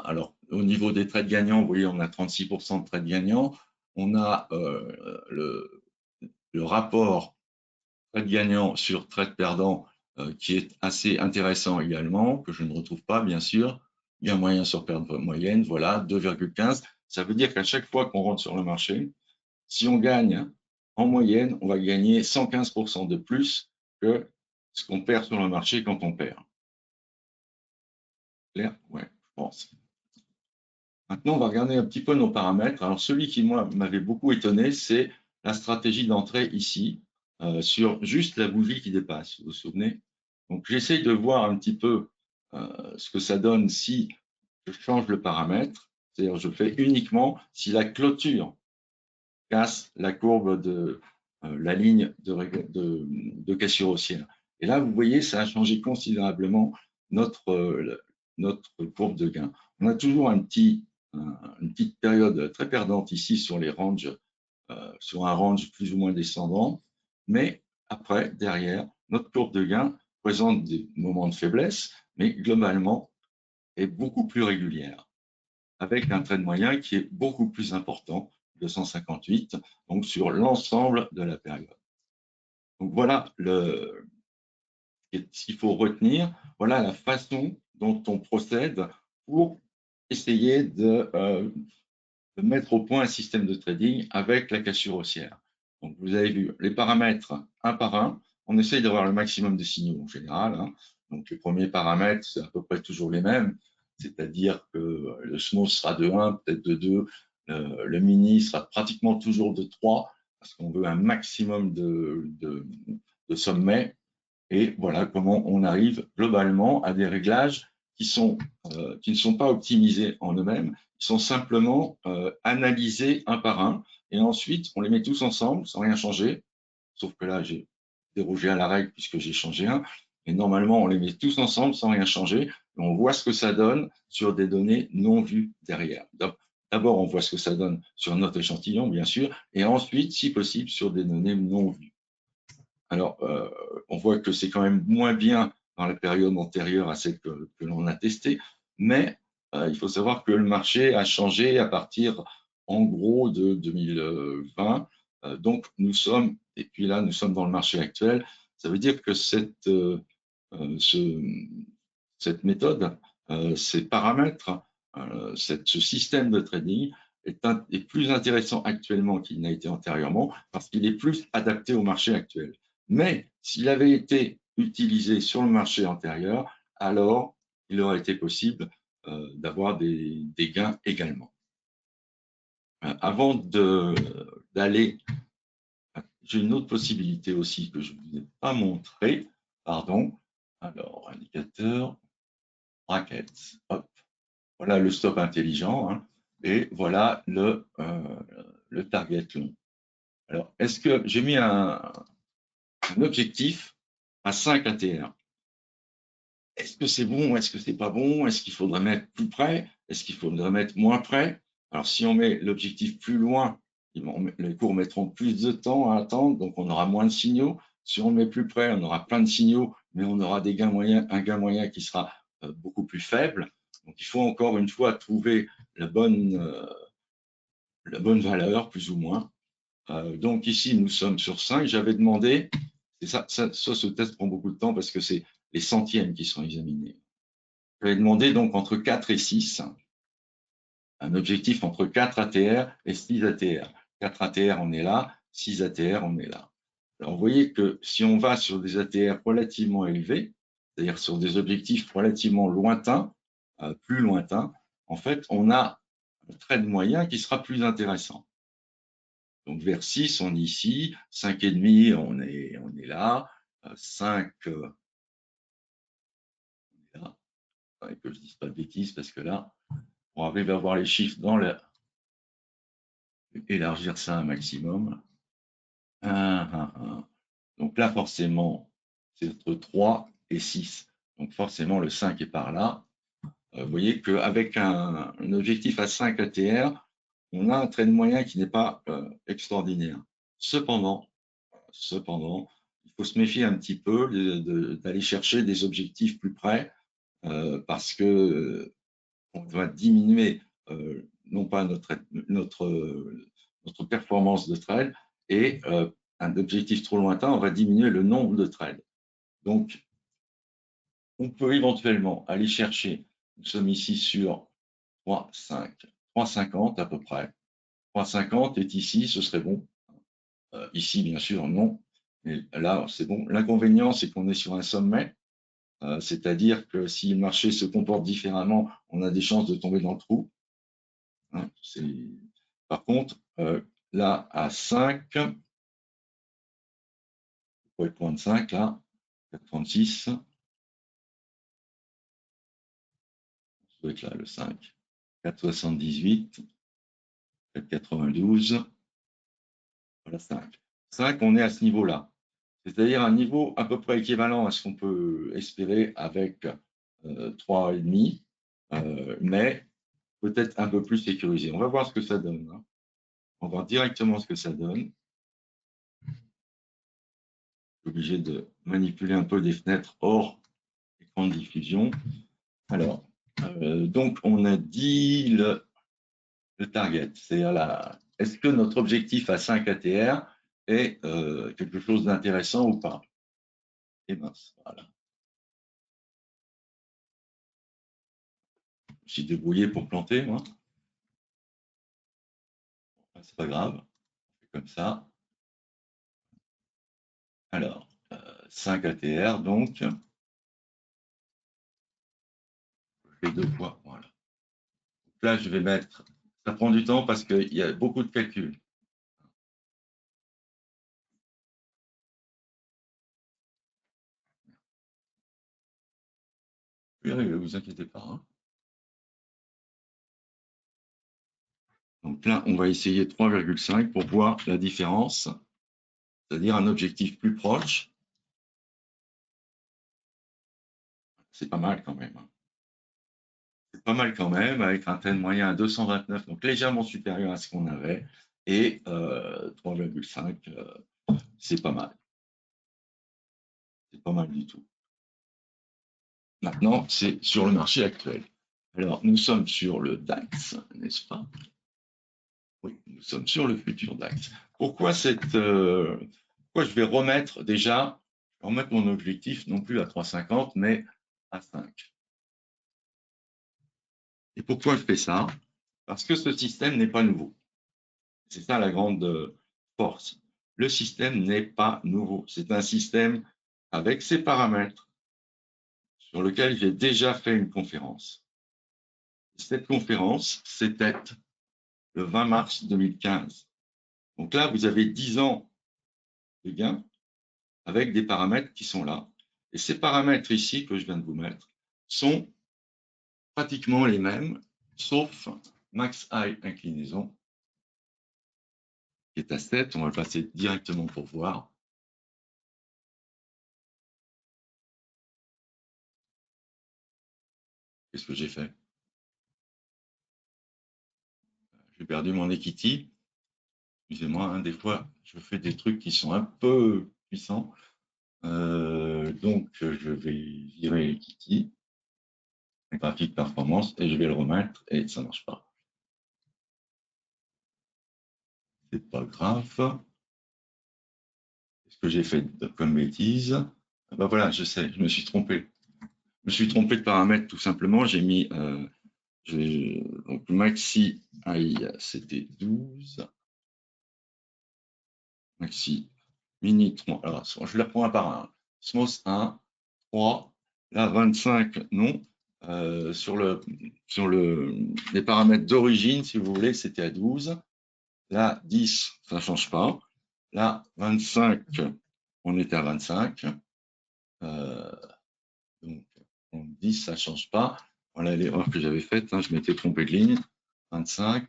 Alors, au niveau des trades gagnants, vous voyez, on a 36% de trades gagnants. On a le rapport trade gagnant sur trade perdant qui est assez intéressant également, que je ne retrouve pas, bien sûr. Gain moyen sur perte moyenne, voilà, 2,15. Ça veut dire qu'à chaque fois qu'on rentre sur le marché, si on gagne en moyenne, on va gagner 115% de plus que ce qu'on perd sur le marché quand on perd. Clair? Ouais, je pense. Maintenant, on va regarder un petit peu nos paramètres. Alors, celui qui, moi, m'avait beaucoup étonné, c'est la stratégie d'entrée ici, sur juste la bougie qui dépasse, vous vous souvenez? Donc, j'essaye de voir un petit peu ce que ça donne si je change le paramètre, c'est-à-dire je fais uniquement si la clôture casse la courbe de la ligne de cassure haussière. Et là, vous voyez, ça a changé considérablement notre courbe de gain. On a toujours une petite période très perdante ici sur les ranges, sur un range plus ou moins descendant, mais après, derrière, notre courbe de gain présente des moments de faiblesse, mais globalement est beaucoup plus régulière, avec un trade moyen qui est beaucoup plus important, 258, donc sur l'ensemble de la période. Donc voilà ce qu'il faut retenir, voilà la façon dont on procède pour essayer de mettre au point un système de trading avec la cassure haussière. Donc vous avez vu les paramètres un par un, on essaye d'avoir le maximum de signaux en général, hein. Donc les premiers paramètres, c'est à peu près toujours les mêmes, c'est-à-dire que le small sera de 1, peut-être de 2, le mini sera pratiquement toujours de 3, parce qu'on veut un maximum de sommets, Et voilà comment on arrive globalement à des réglages qui ne sont pas optimisés en eux-mêmes, qui sont simplement analysés un par un, et ensuite on les met tous ensemble sans rien changer, sauf que là j'ai dérogé à la règle puisque j'ai changé un, et normalement on les met tous ensemble sans rien changer, et on voit ce que ça donne sur des données non vues derrière. D'abord on voit ce que ça donne sur notre échantillon, bien sûr, et ensuite, si possible, sur des données non vues. Alors, on voit que c'est quand même moins bien dans la période antérieure à celle que l'on a testée, mais il faut savoir que le marché a changé à partir, en gros, de 2020. Donc, nous sommes, et puis là, nous sommes dans le marché actuel. Ça veut dire que cette méthode, ces paramètres, ce système de trading est plus intéressant actuellement qu'il n'a été antérieurement parce qu'il est plus adapté au marché actuel. Mais s'il avait été utilisé sur le marché antérieur, alors il aurait été possible d'avoir des gains également. Avant d'aller, j'ai une autre possibilité aussi que je ne vous ai pas montré. Pardon. Alors, indicateur, brackets. Hop. Voilà le stop intelligent, hein, et voilà le target long. Alors, est-ce que j'ai mis un objectif à 5 ATR? Est-ce que c'est bon? Est-ce que c'est pas bon? Est-ce qu'il faudrait mettre plus près? Est-ce qu'il faudrait mettre moins près? Alors, si on met l'objectif plus loin, les cours mettront plus de temps à attendre, donc on aura moins de signaux. Si on le met plus près, on aura plein de signaux, mais on aura des gains moyens, un gain moyen qui sera beaucoup plus faible. Donc, il faut encore une fois trouver la bonne valeur, plus ou moins. Donc, ici, nous sommes sur 5. J'avais demandé, et ce test prend beaucoup de temps parce que c'est les centièmes qui sont examinés. J'avais demandé donc entre 4 et 6, un objectif entre 4 ATR et 6 ATR. 4 ATR, on est là, 6 ATR, on est là. Alors, vous voyez que si on va sur des ATR relativement élevés, c'est-à-dire sur des objectifs relativement lointains, plus lointains, en fait, on a un trade moyen qui sera plus intéressant. Donc, vers 6, on est ici, 5,5, on est là, 5, on est là. Que je ne dise pas de bêtises, parce que là, on arrive à voir les chiffres dans le... Élargir ça un maximum. Donc là, forcément, c'est entre 3 et 6. Donc forcément, le 5 est par là. Vous voyez qu'avec un objectif à 5 ATR, on a un trade moyen qui n'est pas extraordinaire. Cependant, il faut se méfier un petit peu d'aller chercher des objectifs plus près parce que on va diminuer non pas notre performance de trade et un objectif trop lointain, on va diminuer le nombre de trades. Donc, on peut éventuellement aller chercher, nous sommes ici sur 3,50 à peu près. 3,50 est ici, ce serait bon. Ici, bien sûr, non. Mais là, c'est bon. L'inconvénient, c'est qu'on est sur un sommet. C'est-à-dire que si le marché se comporte différemment, on a des chances de tomber dans le trou. Hein, par contre, là, à 5, pour le point de 5, là, 4,36, ça doit être là, le 5, 4,78, 4,92, voilà 5. 5, on est à ce niveau-là. C'est-à-dire un niveau à peu près équivalent à ce qu'on peut espérer avec 3,5, mais peut-être un peu plus sécurisé. On va voir ce que ça donne. Hein. On va voir directement ce que ça donne. Je suis obligé de manipuler un peu des fenêtres hors écran de diffusion. Alors, donc on a dit le target, c'est-à-dire est-ce que notre objectif à 5 ATR est quelque chose d'intéressant ou pas? Et mince, voilà. Je me suis débrouillé pour planter, moi. C'est pas grave, comme ça. Alors, 5 ATR, donc, je fais 2 fois, voilà. Donc là, je vais mettre, ça prend du temps parce qu'il y a beaucoup de calculs. Oui, ne vous inquiétez pas. Hein. Donc là, on va essayer 3,5 pour voir la différence, c'est-à-dire un objectif plus proche. C'est pas mal quand même. Hein. C'est pas mal quand même, avec un thème moyen à 229, donc légèrement supérieur à ce qu'on avait, et 3,5, c'est pas mal. C'est pas mal du tout. Maintenant, c'est sur le marché actuel. Alors, nous sommes sur le DAX, n'est-ce pas? Oui, nous sommes sur le futur DAX. Pourquoi pourquoi je vais remettre déjà, remettre mon objectif non plus à 3,50, mais à 5. Et pourquoi je fais ça? Parce que ce système n'est pas nouveau. C'est ça la grande force. Le système n'est pas nouveau. C'est un système avec ses paramètres sur lequel j'ai déjà fait une conférence. Cette conférence, c'était le 20 mars 2015. Donc là, vous avez 10 ans de gains avec des paramètres qui sont là. Et ces paramètres ici que je viens de vous mettre sont pratiquement les mêmes, sauf max high inclinaison, qui est à 7. On va le passer directement pour voir. Qu'est-ce que j'ai fait? J'ai perdu mon equity. Excusez-moi, hein, des fois, je fais des trucs qui sont un peu puissants. Donc, je vais virer l'equity, le graphique performance, et je vais le remettre, et ça ne marche pas. C'est pas grave. Qu'est-ce que j'ai fait comme bêtise? Ben voilà, je sais, je me suis trompé. Je me suis trompé de paramètre tout simplement. J'ai mis donc maxi high, c'était 12. Maxi mini 3. Alors, je la prends un par un. Smos 1, 3. Là, 25, non. Sur les paramètres d'origine, si vous voulez, c'était à 12. Là, 10, ça ne change pas. Là, 25, on était à 25. Donc, 10, ça ne change pas. Voilà l'erreur que j'avais faite. Hein, je m'étais trompé de ligne. 25.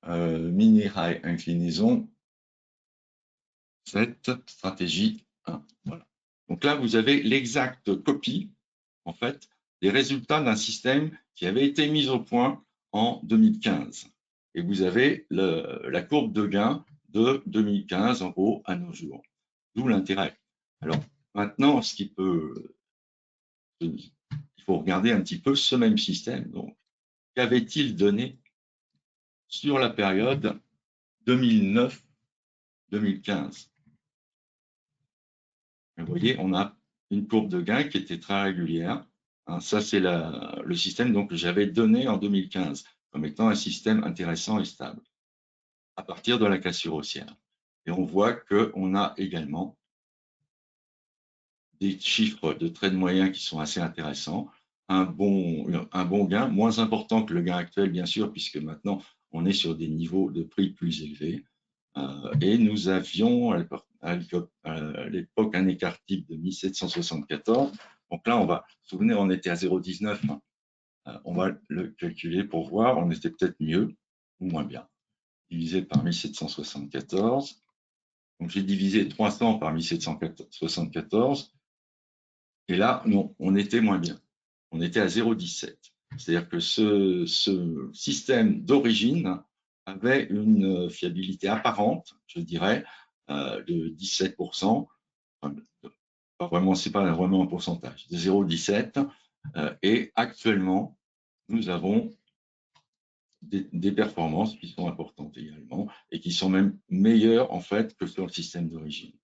Mini high inclinaison. 7. Stratégie 1. Voilà. Donc là, vous avez l'exacte copie, en fait, des résultats d'un système qui avait été mis au point en 2015. Et vous avez la courbe de gain de 2015, en gros, à nos jours. D'où l'intérêt. Alors, maintenant, il faut regarder un petit peu ce même système. Donc, qu'avait-il donné sur la période 2009-2015? Vous voyez, on a une courbe de gain qui était très régulière. Hein, ça, c'est le système donc, que j'avais donné en 2015 comme étant un système intéressant et stable à partir de la cassure haussière. Et on voit qu'on a également des chiffres de trade moyen qui sont assez intéressants, un bon gain, moins important que le gain actuel, bien sûr, puisque maintenant, on est sur des niveaux de prix plus élevés. Et nous avions à l'époque un écart type de 1774. Donc là, vous vous souvenez, on était à 0,19. On va le calculer pour voir. On était peut-être mieux ou moins bien. Divisé par 1774. Donc j'ai divisé 300 par 1774. Et là, non, on était moins bien. On était à 0,17. C'est-à-dire que ce système d'origine avait une fiabilité apparente, je dirais, de 17%. Pas vraiment, c'est pas vraiment un pourcentage, de 0,17. Et actuellement, nous avons des performances qui sont importantes également et qui sont même meilleures en fait que sur le système d'origine.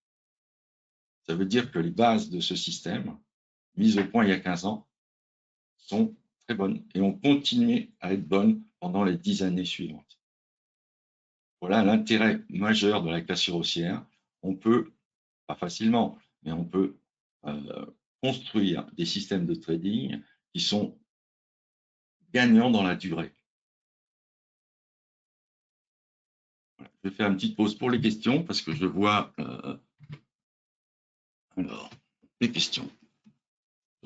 Ça veut dire que les bases de ce système, mises au point il y a 15 ans, sont très bonnes et ont continué à être bonnes pendant les 10 années suivantes. Voilà l'intérêt majeur de la cassure haussière. On peut, pas facilement, mais on peut construire des systèmes de trading qui sont gagnants dans la durée. Voilà. Je vais faire une petite pause pour les questions parce que je vois alors les questions.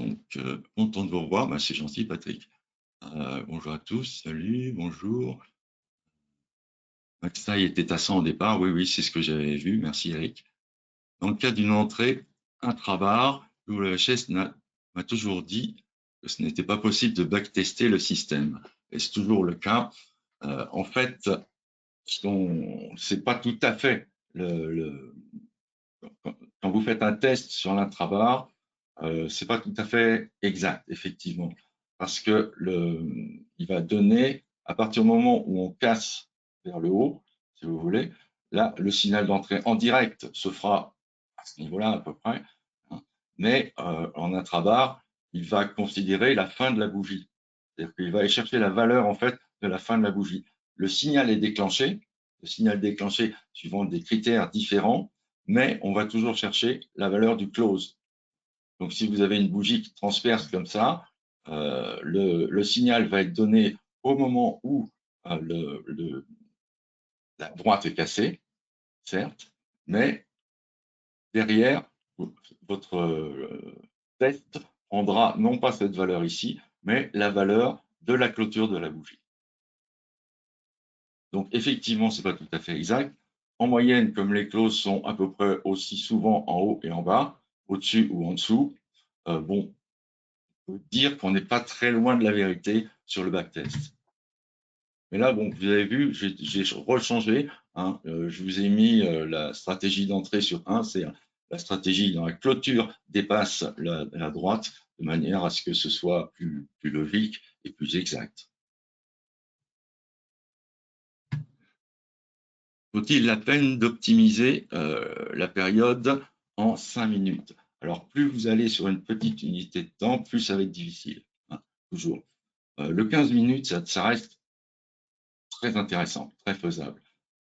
Donc, content de vous revoir. Ben, c'est gentil, Patrick. Bonjour à tous. Salut, bonjour. Maxtail était à 100 au départ. Oui, oui, c'est ce que j'avais vu. Merci, Eric. Dans le cas d'une entrée intra-barre, WHS m'a toujours dit que ce n'était pas possible de backtester le système. Et c'est toujours le cas. En fait, c'est pas tout à fait quand vous faites un test sur l'intrabar, c'est pas tout à fait exact, effectivement, parce que il va donner, à partir du moment où on casse vers le haut, si vous voulez, là, le signal d'entrée en direct se fera à ce niveau-là à peu près, hein, mais en intrabar, il va considérer la fin de la bougie. C'est-à-dire qu'il va aller chercher la valeur, en fait, de la fin de la bougie. Le signal est déclenché, le signal déclenché suivant des critères différents, mais on va toujours chercher la valeur du close. Donc, si vous avez une bougie qui transperce comme ça, le signal va être donné au moment où la droite est cassée, certes, mais derrière, votre test prendra non pas cette valeur ici, mais la valeur de la clôture de la bougie. Donc, effectivement, ce n'est pas tout à fait exact. En moyenne, comme les closes sont à peu près aussi souvent en haut et en bas, au-dessus ou en dessous, bon, on peut dire qu'on n'est pas très loin de la vérité sur le backtest. Mais là, bon, vous avez vu, j'ai rechangé. Hein, je vous ai mis la stratégie d'entrée sur 1, c'est la stratégie dans la clôture dépasse la droite, de manière à ce que ce soit plus logique et plus exact. Faut-il la peine d'optimiser la période en 5 minutes? Alors, plus vous allez sur une petite unité de temps, plus ça va être difficile, hein, toujours. Le 15 minutes, ça reste très intéressant, très faisable.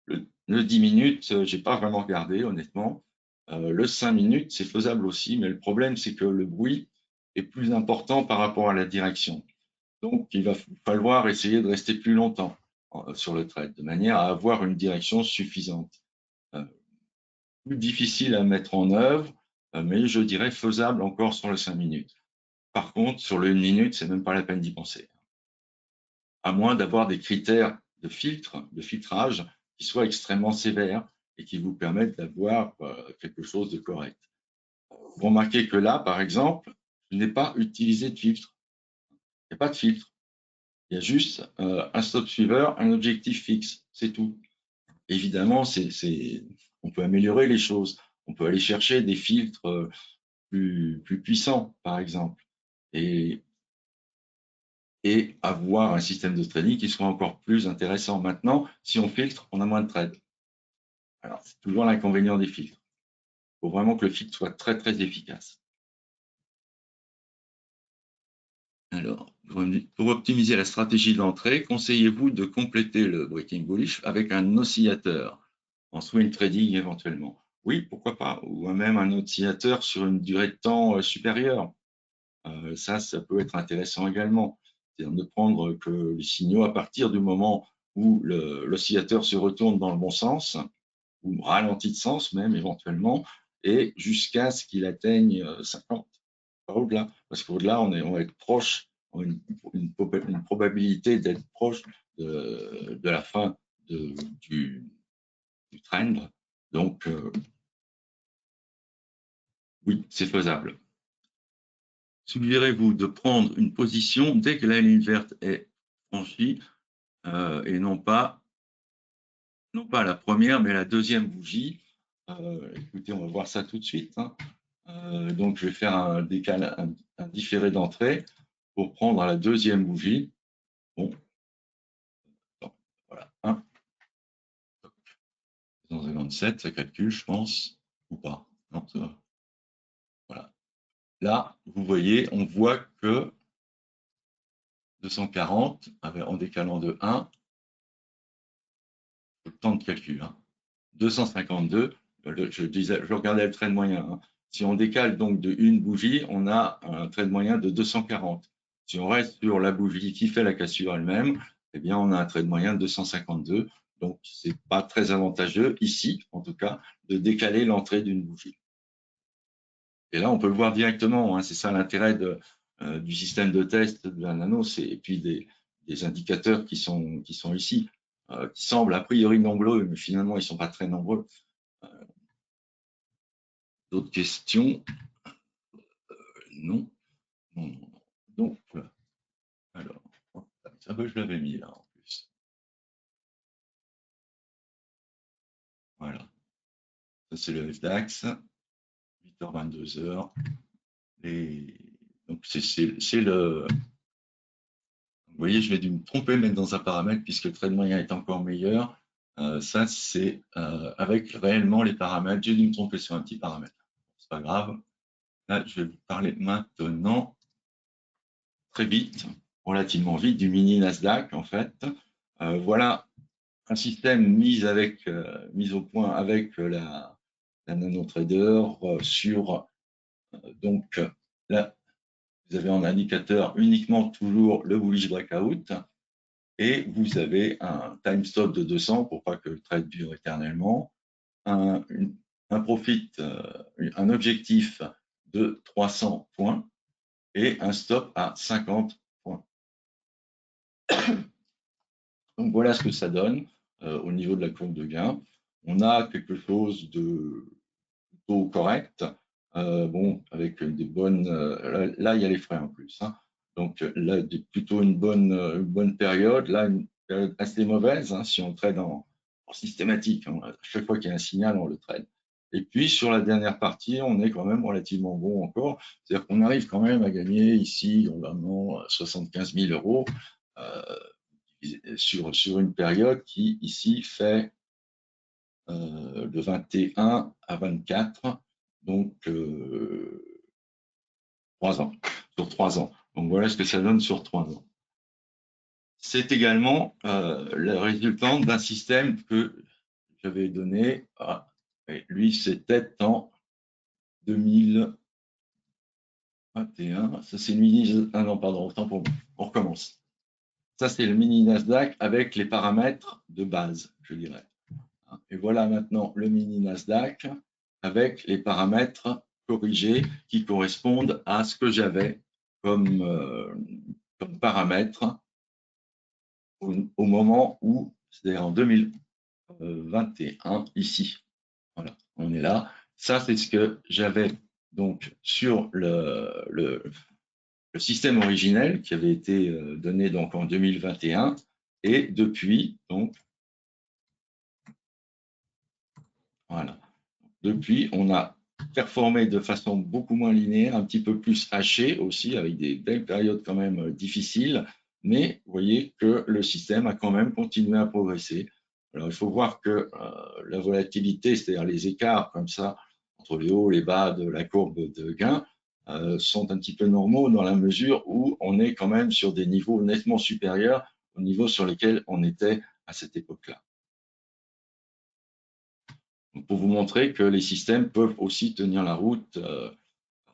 Le 10 minutes, je n'ai pas vraiment regardé, honnêtement. Le 5 minutes, c'est faisable aussi, mais le problème, c'est que le bruit est plus important par rapport à la direction. Donc, il va falloir essayer de rester plus longtemps sur le trade, de manière à avoir une direction suffisante. Plus difficile à mettre en œuvre, mais je dirais faisable encore sur le 5 minutes. Par contre, sur le 1 minute, c'est même pas la peine d'y penser. À moins d'avoir des critères de filtrage qui soient extrêmement sévères et qui vous permettent d'avoir quelque chose de correct. Vous remarquez que là, par exemple, je n'ai pas utilisé de filtre. Il n'y a pas de filtre. Il y a juste un stop suiveur, un objectif fixe, c'est tout. Évidemment, on peut améliorer les choses. On peut aller chercher des filtres plus puissants, par exemple, et avoir un système de trading qui soit encore plus intéressant. Maintenant, si on filtre, on a moins de trades. Alors, c'est toujours l'inconvénient des filtres. Il faut vraiment que le filtre soit très, très efficace. Alors, pour optimiser la stratégie d'entrée, conseillez-vous de compléter le breaking bullish avec un oscillateur en swing trading éventuellement? Oui, pourquoi pas, ou même un oscillateur sur une durée de temps supérieure. Ça peut être intéressant également. C'est-à-dire de prendre que les signaux à partir du moment où l'oscillateur se retourne dans le bon sens, ou ralentit de sens même éventuellement, et jusqu'à ce qu'il atteigne 50, pas au-delà. Parce qu'au-delà, on va être proche, on a une probabilité d'être proche de la fin du trend. Donc, oui, c'est faisable. Suggérez-vous de prendre une position dès que la ligne verte est franchie et non pas la première, mais la deuxième bougie. Écoutez, on va voir ça tout de suite. Hein. Donc, je vais faire un différé d'entrée pour prendre la deuxième bougie. Bon, voilà, 1,57, ça calcule, je pense, ou pas. Non, ça va. Voilà. Là, vous voyez, on voit que 240, en décalant de 1, le temps de calcul, hein, 252, je regardais le trade moyen. Hein. Si on décale donc de une bougie, on a un trade moyen de 240. Si on reste sur la bougie qui fait la cassure elle-même, eh bien, on a un trade moyen de 252. Donc, ce n'est pas très avantageux, ici, en tout cas, de décaler l'entrée d'une bougie. Et là, on peut le voir directement, hein, c'est ça l'intérêt du système de test de la nano, et puis des indicateurs qui sont ici, qui semblent a priori nombreux, mais finalement, ils ne sont pas très nombreux. D'autres questions? Non. Non, non, non. Donc, alors, ça, je l'avais mis là en plus. Voilà. Ça, c'est le FDAX, 8h, 22h. Et donc, c'est le. Vous voyez, je vais dû me tromper, mettre dans un paramètre, puisque le trait de moyen est encore meilleur. Ça, c'est avec réellement les paramètres. J'ai dû me tromper sur un petit paramètre. C'est pas grave. Là, je vais vous parler maintenant, très vite, relativement vite, du mini Nasdaq, en fait. Voilà un système mis au point avec la NanoTrader sur, donc là, vous avez en indicateur uniquement toujours le bullish breakout et vous avez un time stop de 200 pour pas que le trade dure éternellement, un profit, un objectif de 300 points et un stop à 50 points. Donc voilà ce que ça donne au niveau de la courbe de gain. On a quelque chose de plutôt correct. Bon, avec des bonnes. Là, il y a les frais en plus. Hein. Donc là, plutôt une bonne période. Là, une période assez mauvaise hein, si on trade en systématique. Hein. À chaque fois qu'il y a un signal, on le trade. Et puis sur la dernière partie, on est quand même relativement bon encore. C'est-à-dire qu'on arrive quand même à gagner ici globalement 75 000 euros sur une période qui ici fait de 21 à 24, donc 3 ans, sur 3 ans. Donc voilà ce que ça donne sur 3 ans. C'est également le résultat d'un système que j'avais donné à, et lui c'était en 2021, ça c'est le mini, ah non pardon, autant pour moi, on recommence. Ça c'est le mini Nasdaq avec les paramètres de base, je dirais. Et voilà maintenant le mini Nasdaq avec les paramètres corrigés qui correspondent à ce que j'avais comme paramètre au moment où, c'est-à-dire en 2021, ici. Voilà, on est là. Ça, c'est ce que j'avais donc sur le système originel qui avait été donné donc en 2021 et depuis donc voilà. Depuis, on a performé de façon beaucoup moins linéaire, un petit peu plus hachée aussi, avec des belles périodes quand même difficiles, mais vous voyez que le système a quand même continué à progresser. Alors, il faut voir que la volatilité, c'est-à-dire les écarts comme ça, entre les hauts et les bas de la courbe de gain, sont un petit peu normaux dans la mesure où on est quand même sur des niveaux nettement supérieurs aux niveaux sur lesquels on était à cette époque-là. Pour vous montrer que les systèmes peuvent aussi tenir la route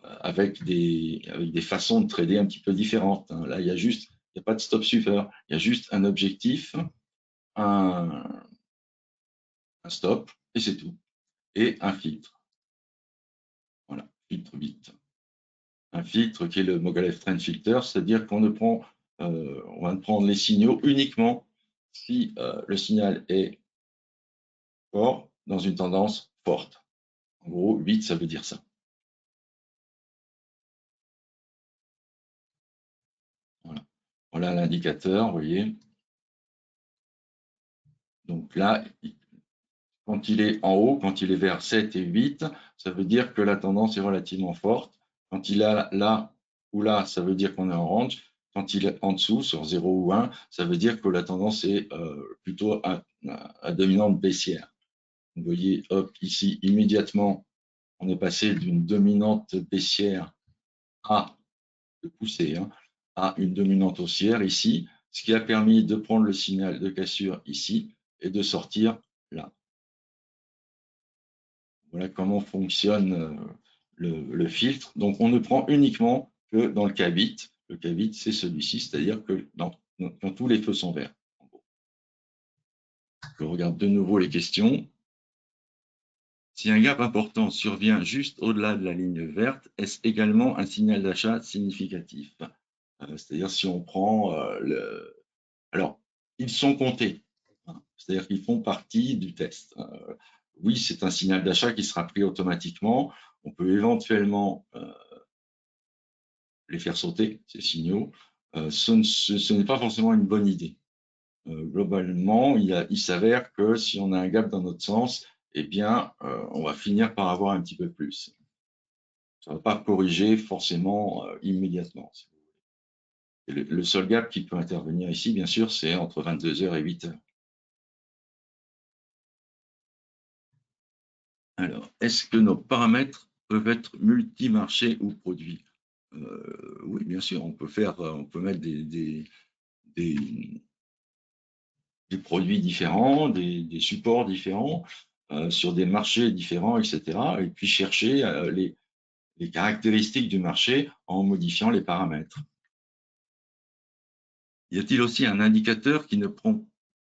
avec des façons de trader un petit peu différentes. Hein. Là, il n'y a pas de stop super, il y a juste un objectif, un stop, et c'est tout. Et un filtre. Voilà, filtre bit. Un filtre qui est le Mogilev Trend Filter, c'est-à-dire qu'on on va prendre les signaux uniquement si le signal est fort dans une tendance forte. En gros, 8, ça veut dire ça. Voilà, voilà l'indicateur, vous voyez. Donc là, quand il est en haut, quand il est vers 7 et 8, ça veut dire que la tendance est relativement forte. Quand il est là ou là, ça veut dire qu'on est en range. Quand il est en dessous, sur 0 ou 1, ça veut dire que la tendance est plutôt à dominante baissière. Vous voyez, hop, ici, immédiatement, on est passé d'une dominante baissière à, de pousser, hein, à une dominante haussière ici, ce qui a permis de prendre le signal de cassure ici et de sortir là. Voilà comment fonctionne le filtre. Donc, on ne prend uniquement que dans le K-bit. Le K-bit, c'est celui-ci, c'est-à-dire que quand tous les feux sont verts. Je regarde de nouveau les questions. Si un gap important survient juste au-delà de la ligne verte, est-ce également un signal d'achat significatif? C'est-à-dire si on prend Alors, ils sont comptés, hein, c'est-à-dire qu'ils font partie du test. Oui, c'est un signal d'achat qui sera pris automatiquement. On peut éventuellement les faire sauter, ces signaux. Ce n'est pas forcément une bonne idée. Globalement, il s'avère que si on a un gap dans notre sens, eh bien, on va finir par avoir un petit peu plus. Ça ne va pas corriger forcément immédiatement. Et le seul gap qui peut intervenir ici, bien sûr, c'est entre 22h et 8h. Alors, est-ce que nos paramètres peuvent être multi-marchés ou produits? Oui, bien sûr, on peut mettre des produits différents, des supports différents, sur des marchés différents, etc. Et puis chercher les caractéristiques du marché en modifiant les paramètres. Y a-t-il aussi un indicateur qui ne prend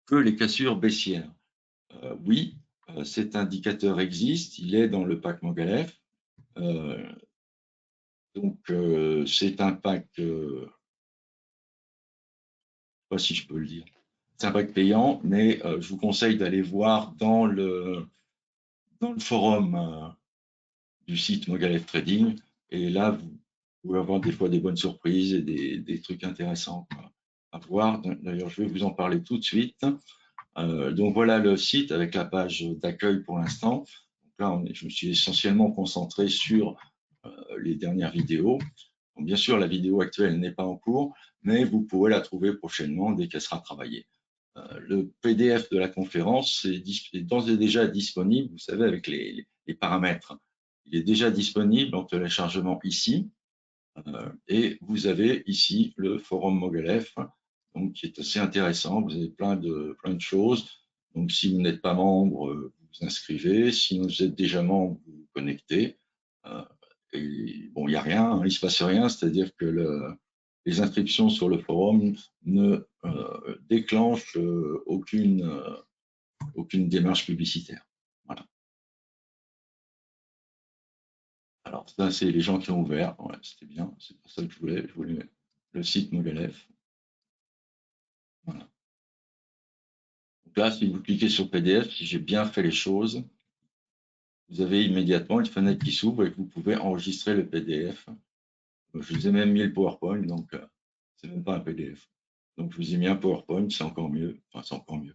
que les cassures baissières? Oui, cet indicateur existe, il est dans le pack Mogalef. Donc, c'est un pack, je ne sais pas si je peux le dire, c'est un pack payant, mais je vous conseille d'aller voir dans le forum du site Mogalef Trading. Et là, vous pouvez avoir des fois des bonnes surprises et des trucs intéressants à voir. D'ailleurs, je vais vous en parler tout de suite. Donc, voilà le site avec la page d'accueil pour l'instant. Là, je me suis essentiellement concentré sur les dernières vidéos. Donc, bien sûr, la vidéo actuelle n'est pas en cours, mais vous pourrez la trouver prochainement dès qu'elle sera travaillée. Le PDF de la conférence est d'ores et déjà disponible, vous savez, avec les paramètres. Il est déjà disponible en téléchargement ici. Et vous avez ici le forum Mogalef, donc, qui est assez intéressant. Vous avez plein de choses. Donc, si vous n'êtes pas membre, vous vous inscrivez. Si vous êtes déjà membre, vous vous connectez. Et bon, il n'y a rien, hein, il ne se passe rien, c'est-à-dire que les inscriptions sur le forum ne déclenchent aucune démarche publicitaire. Voilà. Alors, ça, c'est les gens qui ont ouvert. Ouais, c'était bien, c'est pour ça que je voulais le site Mogalef. Voilà. Donc là, si vous cliquez sur PDF, si j'ai bien fait les choses, vous avez immédiatement une fenêtre qui s'ouvre et vous pouvez enregistrer le PDF. Je vous ai même mis le PowerPoint, donc c'est même pas un PDF. Donc je vous ai mis un PowerPoint, c'est encore mieux. Enfin, c'est encore mieux.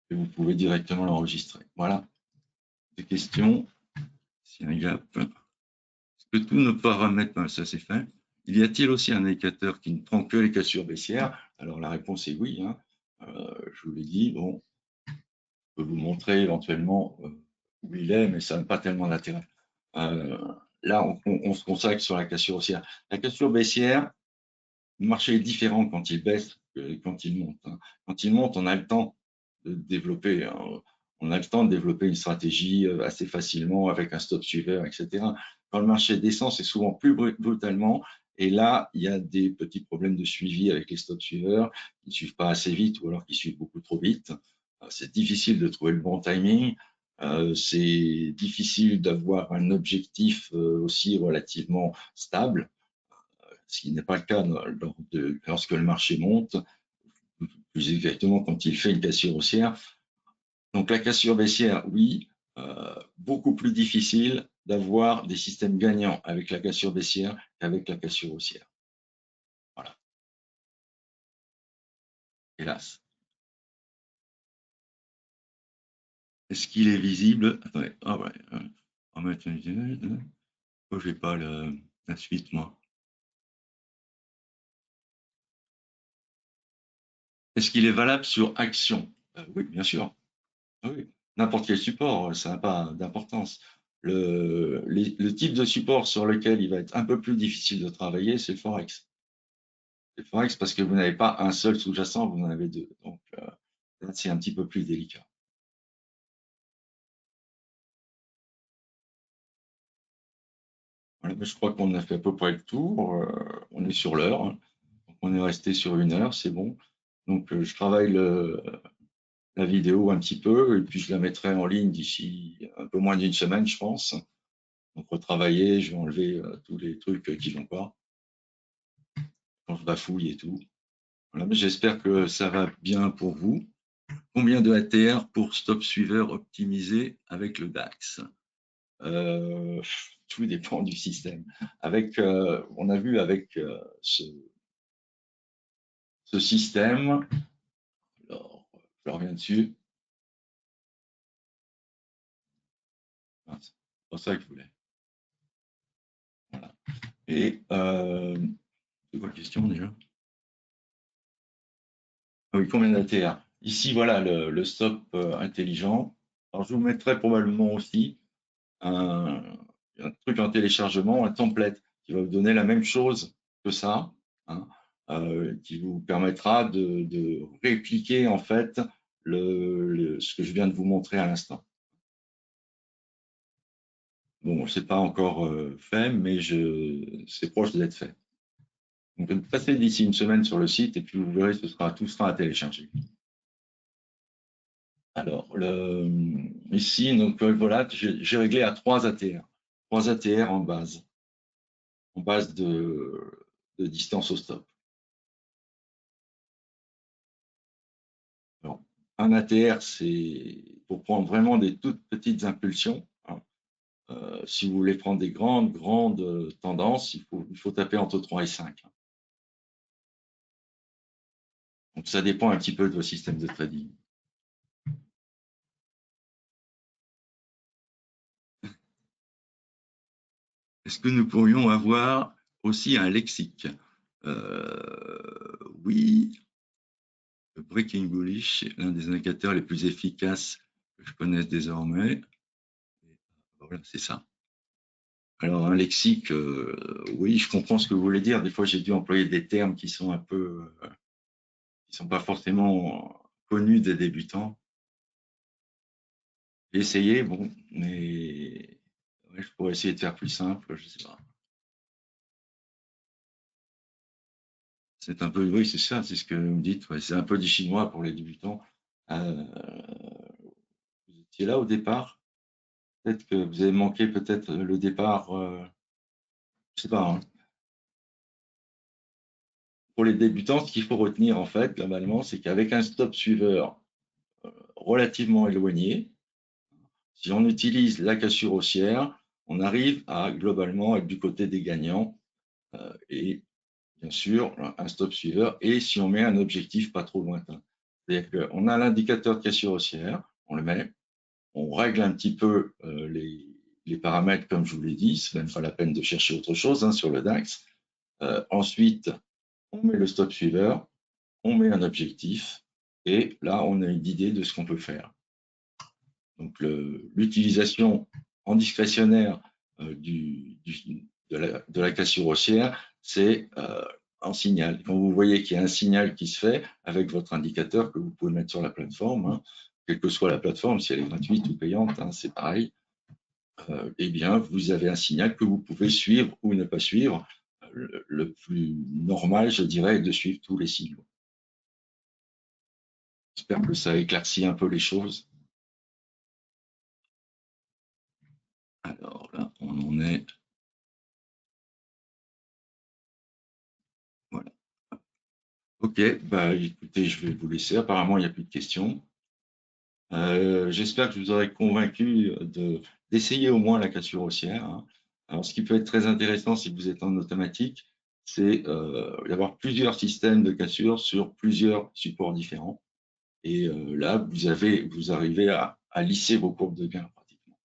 Et vous pouvez directement l'enregistrer. Voilà. Des questions. S'il y a un gap. Est-ce que tous nos paramètres, ça c'est fait. Y a-t-il aussi un indicateur qui ne prend que les cassures baissières? Alors la réponse est oui. Hein. Je vous l'ai dit. Bon, je peux vous montrer éventuellement où il est, mais ça n'a pas tellement d'intérêt. Là, on se consacre sur la cassure haussière. La cassure baissière, le marché est différent quand il baisse que quand il monte. Hein. Quand il monte, on a le temps de développer, on a le temps de développer une stratégie assez facilement avec un stop suiveur, etc. Quand le marché descend, c'est souvent plus brutalement. Et là, il y a des petits problèmes de suivi avec les stop suiveurs qui ne suivent pas assez vite ou alors qui suivent beaucoup trop vite. C'est difficile de trouver le bon timing. C'est difficile d'avoir un objectif aussi relativement stable, ce qui n'est pas le cas lorsque le marché monte, plus exactement quand il fait une cassure haussière. Donc la cassure baissière, oui, beaucoup plus difficile d'avoir des systèmes gagnants avec la cassure baissière qu'avec la cassure haussière. Voilà. Hélas. Est-ce qu'il est visible? Attendez, ah ouais, on va mettre une... Oh, j'ai pas la suite, moi. Est-ce qu'il est valable sur Action? Oui, bien sûr. Oui, n'importe quel support, ça n'a pas d'importance. Le type de support sur lequel il va être un peu plus difficile de travailler, c'est le Forex. C'est le Forex parce que vous n'avez pas un seul sous-jacent, vous en avez deux. Donc, là, c'est un petit peu plus délicat. Voilà, je crois qu'on a fait à peu près le tour. On est sur l'heure. On est resté sur 1 heure, c'est bon. Donc, je travaille la vidéo un petit peu, et puis je la mettrai en ligne d'ici un peu moins d'une semaine, je pense. Donc retravailler, je vais enlever tous les trucs qui vont pas, quand je bafouille et tout. Voilà, mais j'espère que ça va bien pour vous. Combien de ATR pour stop suiveur optimisé avec le DAX? Tout dépend du système. On a vu avec ce système, alors, je reviens dessus. C'est pas ça que je voulais. Voilà. Et c'est quoi la question déjà? Ah oui, combien d'ATR? Ici, voilà le stop intelligent. Alors, je vous mettrai probablement aussi un, un truc en téléchargement, un template qui va vous donner la même chose que ça, hein, qui vous permettra de répliquer en fait ce que je viens de vous montrer à l'instant. Bon, c'est pas encore fait, mais c'est proche d'être fait. Donc, passez d'ici une semaine sur le site et puis vous verrez, tout sera à télécharger. Alors, ici, donc voilà, j'ai réglé à 3 ATR. 3 ATR en base de distance au stop. Alors, un ATR, c'est pour prendre vraiment des toutes petites impulsions, hein. Si vous voulez prendre des grandes tendances, il faut taper entre 3 et 5. Donc, ça dépend un petit peu de vos systèmes de trading. Est-ce que nous pourrions avoir aussi un lexique? Oui, le Breaking Bullish est l'un des indicateurs les plus efficaces que je connaisse désormais. Voilà, c'est ça. Alors, un lexique, oui, je comprends ce que vous voulez dire. Des fois, j'ai dû employer des termes qui sont qui sont pas forcément connus des débutants. J'ai essayé, bon, mais ouais, je pourrais essayer de faire plus simple, je sais pas. C'est un peu, oui, c'est ça, c'est ce que vous me dites. Ouais, c'est un peu du chinois pour les débutants. Euh, vous étiez là au départ. Peut-être que vous avez manqué peut-être le départ. Je sais pas, hein. Pour les débutants, ce qu'il faut retenir en fait, globalement, c'est qu'avec un stop suiveur relativement éloigné, si on utilise la cassure haussière, on arrive à globalement être du côté des gagnants et bien sûr un stop suiveur et si on met un objectif pas trop lointain. C'est-à-dire qu'on a l'indicateur de cassure haussière, on le met, on règle un petit peu les paramètres comme je vous l'ai dit, c'est même pas la peine de chercher autre chose hein, sur le DAX. Ensuite, on met le stop suiveur, on met un objectif et là on a une idée de ce qu'on peut faire. Donc l'utilisation en discrétionnaire de la cassure haussière, c'est un signal. Quand vous voyez qu'il y a un signal qui se fait avec votre indicateur que vous pouvez mettre sur la plateforme, hein, quelle que soit la plateforme, si elle est gratuite ou payante, hein, c'est pareil, eh bien, vous avez un signal que vous pouvez suivre ou ne pas suivre. Le plus normal, je dirais, est de suivre tous les signaux. J'espère que ça éclaircit un peu les choses. Alors là, on en est. Voilà. Ok, bah écoutez, je vais vous laisser. Apparemment, il n'y a plus de questions. J'espère que je vous aurai convaincu d'essayer au moins la cassure haussière, hein. Alors, ce qui peut être très intéressant si vous êtes en automatique, c'est d'avoir plusieurs systèmes de cassure sur plusieurs supports différents. Et là, vous arrivez à lisser vos courbes de gain pratiquement.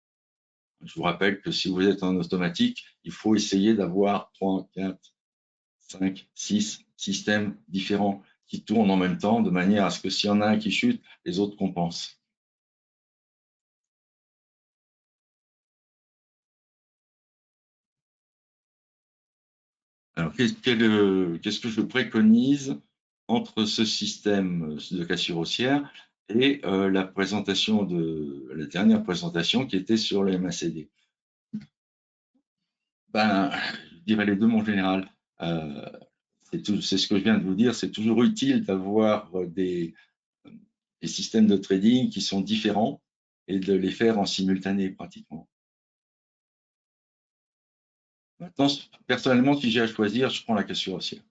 Je vous rappelle que si vous êtes en automatique, il faut essayer d'avoir 3, 4, 5, 6 systèmes différents qui tournent en même temps, de manière à ce que s'il y en a un qui chute, les autres compensent. Alors, qu'est-ce que je préconise entre ce système de cassure haussière et la dernière présentation qui était sur le MACD? Ben, je dirais les deux, mon général. C'est ce que je viens de vous dire, c'est toujours utile d'avoir des systèmes de trading qui sont différents et de les faire en simultané pratiquement. Maintenant, personnellement, si j'ai à choisir, je prends la cassure haussière.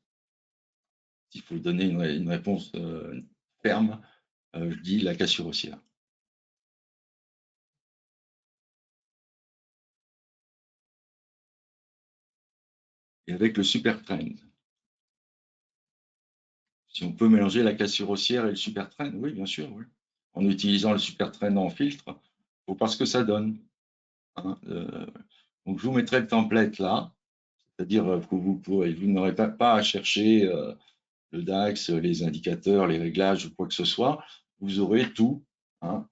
S'il faut donner une réponse ferme, je dis la cassure haussière. Et avec le super trend. Si on peut mélanger la cassure haussière et le super trend, oui, bien sûr, oui. En utilisant le super trend en filtre, il faut voir ce que ça donne. Hein. Donc, je vous mettrai le template là, c'est-à-dire que vous n'aurez pas à chercher le DAX, les indicateurs, les réglages ou quoi que ce soit. Vous aurez tout hein,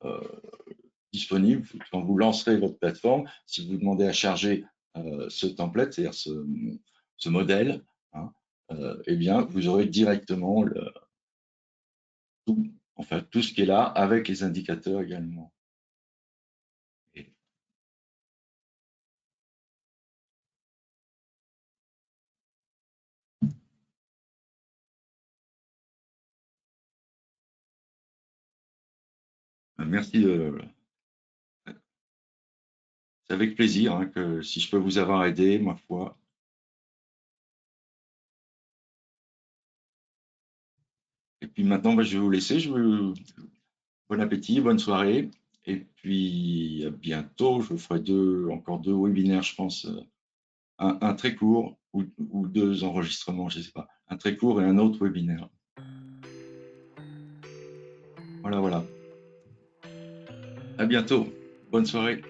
disponible quand vous lancerez votre plateforme. Si vous demandez à charger ce template, c'est-à-dire ce modèle, hein, eh bien, vous aurez directement tout, enfin, tout ce qui est là avec les indicateurs également. Et, merci. C'est avec plaisir hein, que si je peux vous avoir aidé, ma foi. Et puis maintenant, bah, je vais vous laisser. Bon appétit, bonne soirée. Et puis à bientôt. Je ferai encore deux webinaires, je pense. Un très court ou deux enregistrements, je ne sais pas. Un très court et un autre webinaire. Voilà, voilà. À bientôt. Bonne soirée.